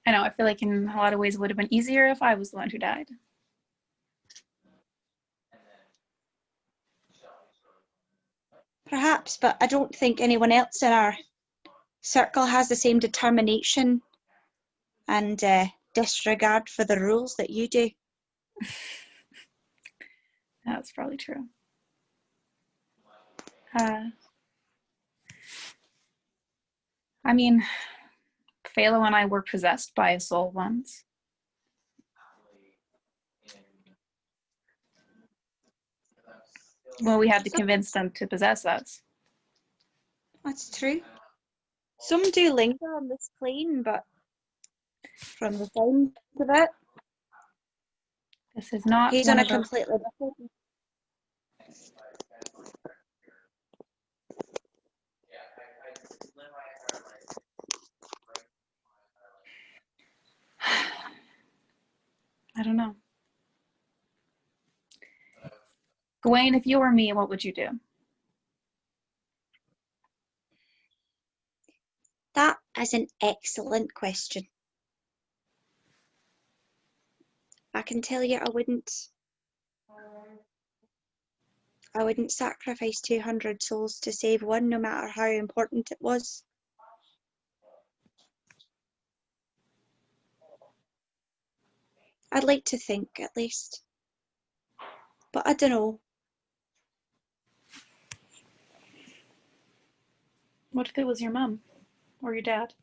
I know, I feel like in a lot of ways it would have been easier if I was the one who died. Perhaps, but I don't think anyone else in our circle has the same determination and disregard for the rules that you do. That's probably true. I mean, Phalo and I were possessed by a soul once. Well, we had to convince them to possess us. That's true. Some do linger on this plane, but from the sound of it, This is not he's one on a of those. completely different. I don't know. Gewain, if you were me, what would you do? That is an excellent question. I can tell you I wouldn't sacrifice 200 souls to save one, no matter how important it was. I'd like to think, at least. But I don't know. What if it was your mum or your dad?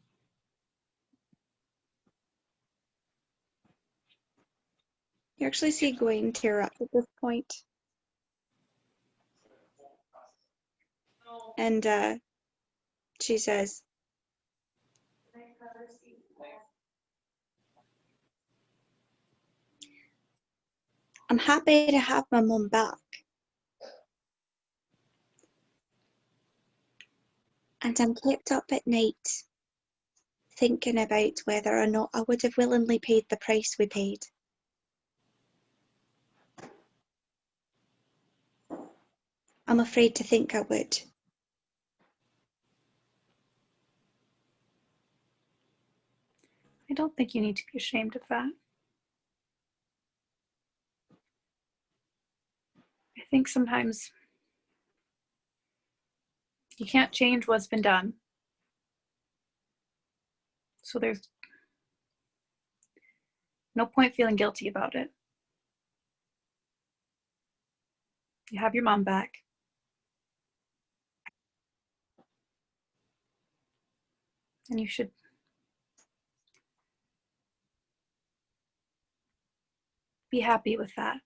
You actually see Gawain tear up at this point. And she says, I'm happy to have my mum back. And I'm kept up at night thinking about whether or not I would have willingly paid the price we paid. I'm afraid to think I would. I don't think you need to be ashamed of that. I think sometimes you can't change what's been done. So there's no point feeling guilty about it. You have your mom back. And you should be happy with that.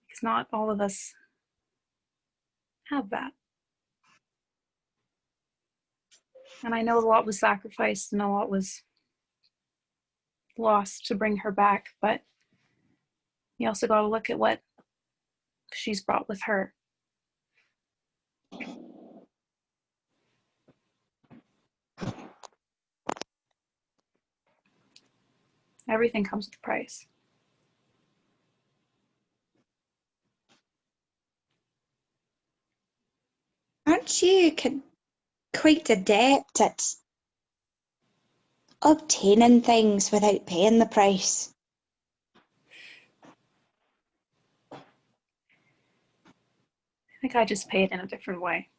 Because not all of us have that. And I know a lot was sacrificed and a lot was lost to bring her back, but you also got to look at what she's brought with her. Everything comes with a price. Aren't you quite adept at obtaining things without paying the price? I think I just pay it in a different way.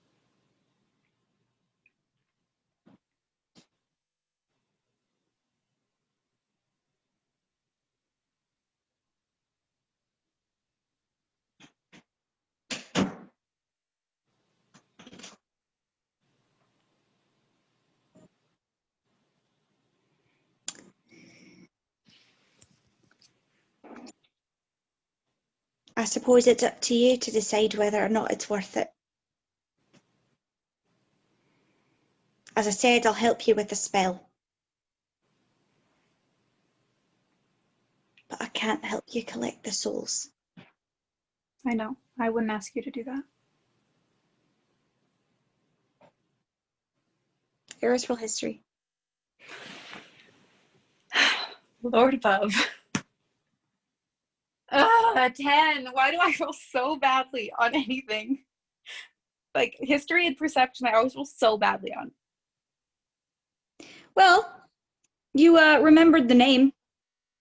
I suppose it's up to you to decide whether or not it's worth it. As I said, I'll help you with the spell. But I can't help you collect the souls. I know. I wouldn't ask you to do that. Eris, roll history. Lord above. 10. Why do I roll so badly on anything? Like history and perception, I always roll so badly on. Well, you remembered the name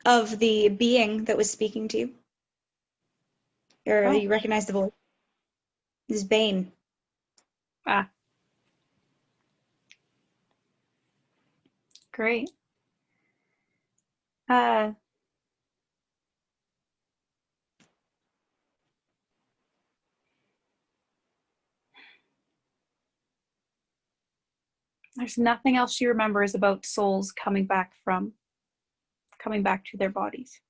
of the being that was speaking to you. Or you recognized the voice. This is Bane. Ah. Great. There's nothing else she remembers about souls coming back to their bodies.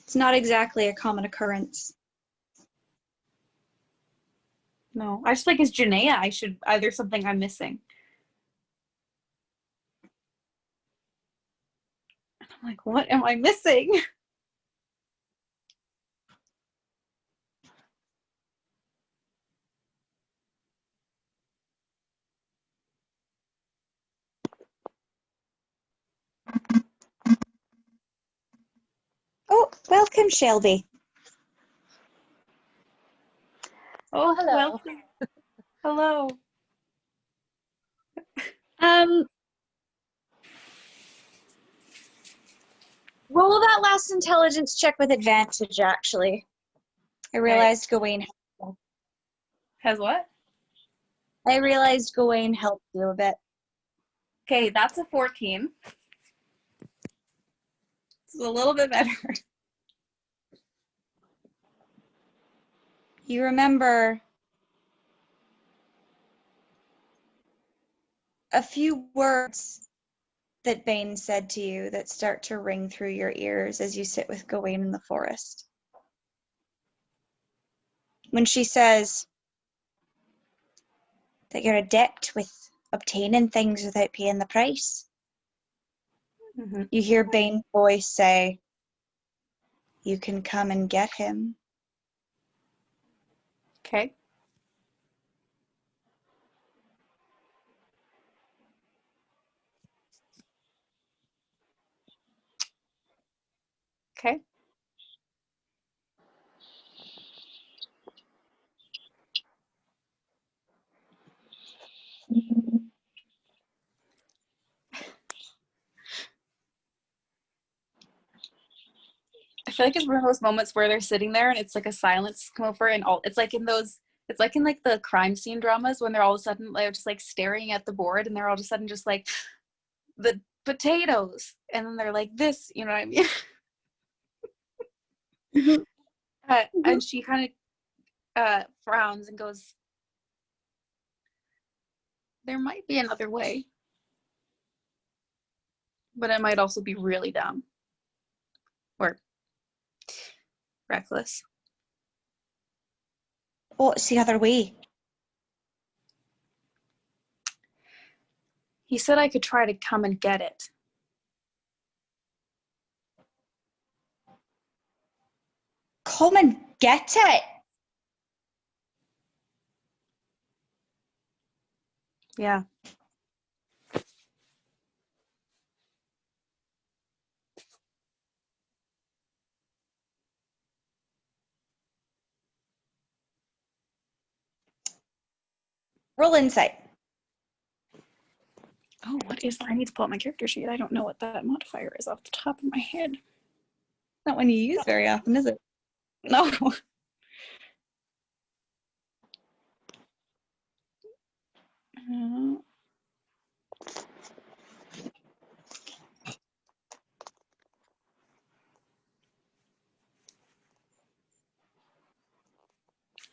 It's not exactly a common occurrence. No. I just like, as Janaea, there's something I'm missing. And I'm like, what am I missing? Oh, welcome, Shelby. Oh, Hello. welcome. Hello. Roll that last intelligence check with advantage, actually. I realized Gawain. Has what? I realized Gawain helped you a bit. Okay, that's a 14. It's a little bit better. You remember a few words that Bane said to you that start to ring through your ears as you sit with Gawain in the forest. When she says that you're adept with obtaining things without paying the price, Mm-hmm. you hear Bane's voice say, "You can come and get him." Okay. Okay. I feel like it's one of those moments where they're sitting there and it's like a silence come over, and all it's like in like the crime scene dramas when they're all of a sudden like just like staring at the board and they're all of a sudden just like the potatoes, and then they're like this, you know what I mean? And she kind of frowns and goes, "There might be another way, but it might also be really dumb or reckless." What's the other way? He said I could try to come and get it. Come and get it. Yeah. Roll insight. Oh, what is that? I need to pull up my character sheet. I don't know what that modifier is off the top of my head. Not one you use very often, is it? No.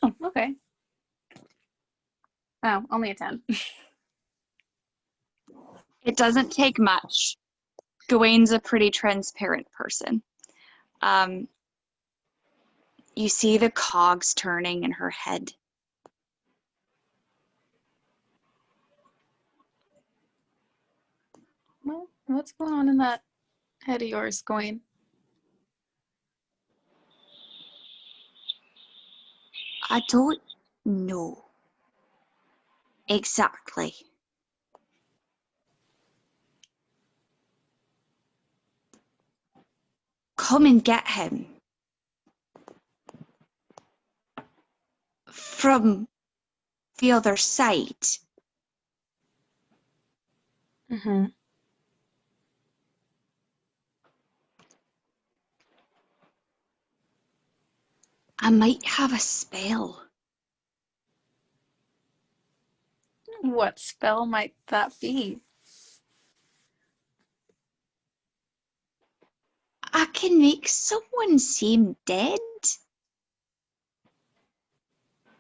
Oh, okay. Oh, only a 10. It doesn't take much. Gawain's a pretty transparent person. You see the cogs turning in her head. Well, what's going on in that head of yours, Gawain? I don't know exactly. Come and get him. From the other side. Mm-hmm. I might have a spell. What spell might that be? I can make someone seem dead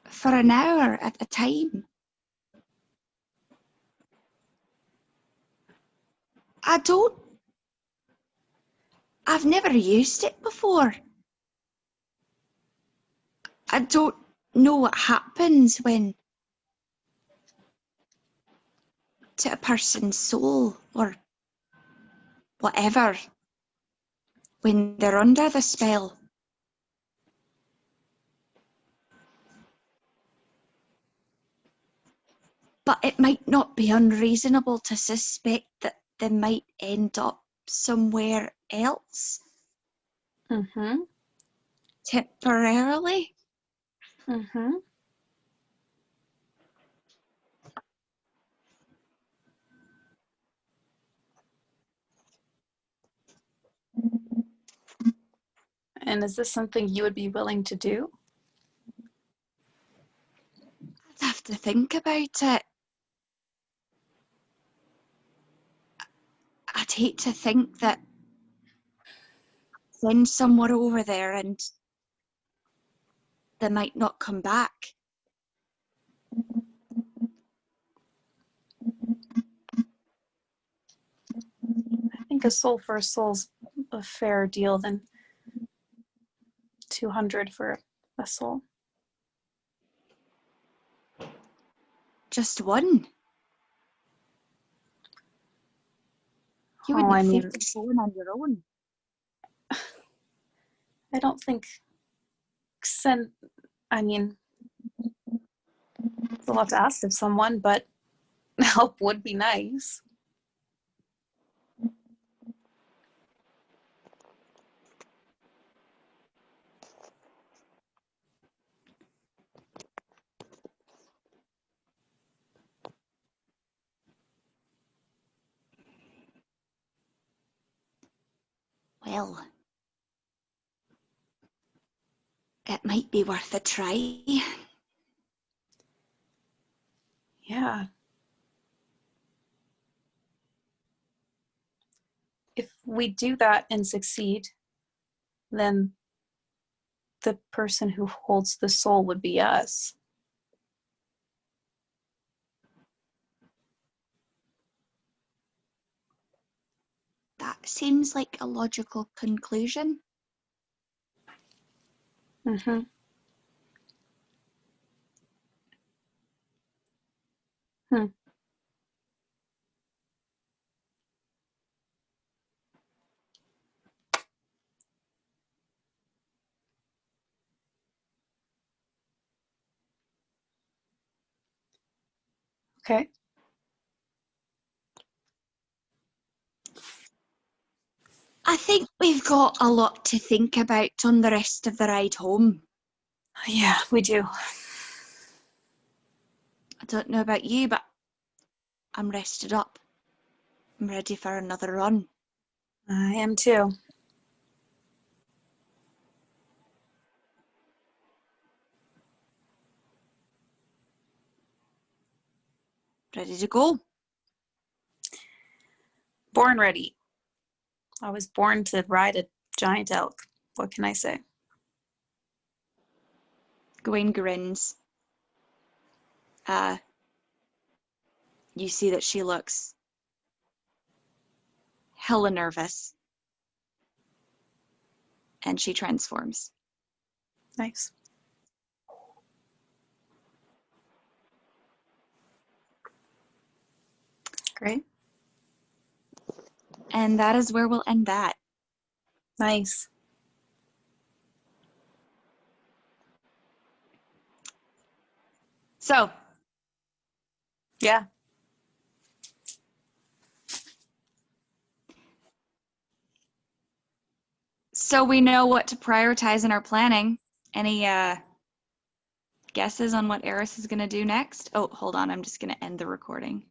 for an hour at a time. I've never used it before. I don't know what happens when to a person's soul or whatever when they're under the spell. But it might not be unreasonable to suspect that they might end up somewhere else Mm-hmm. temporarily. Mm-hmm. And is this something you would be willing to do? I'd have to think about it. I'd hate to think that send someone over there and they might not come back. I think a soul for a soul's a fairer deal than 200 for a soul. Just one. You Oh, wouldn't I face mean, a phone on your own. I don't think I mean, it's a lot to ask of someone, but help would be nice. Well, it might be worth a try. Yeah. If we do that and succeed, then the person who holds the soul would be us. That seems like a logical conclusion. Mm-hmm. Hmm. Okay. I think we've got a lot to think about on the rest of the ride home. Yeah, we do. I don't know about you, but I'm rested up. I'm ready for another run. I am too. Ready to go. Born ready. I was born to ride a giant elk. What can I say? Gawain grins. You see that she looks hella nervous. And she transforms. Nice. Great. And that is where we'll end that. Nice. So, Yeah. so we know what to prioritize in our planning. Any guesses on what Eris is going to do next? Oh, hold on. I'm just going to end the recording.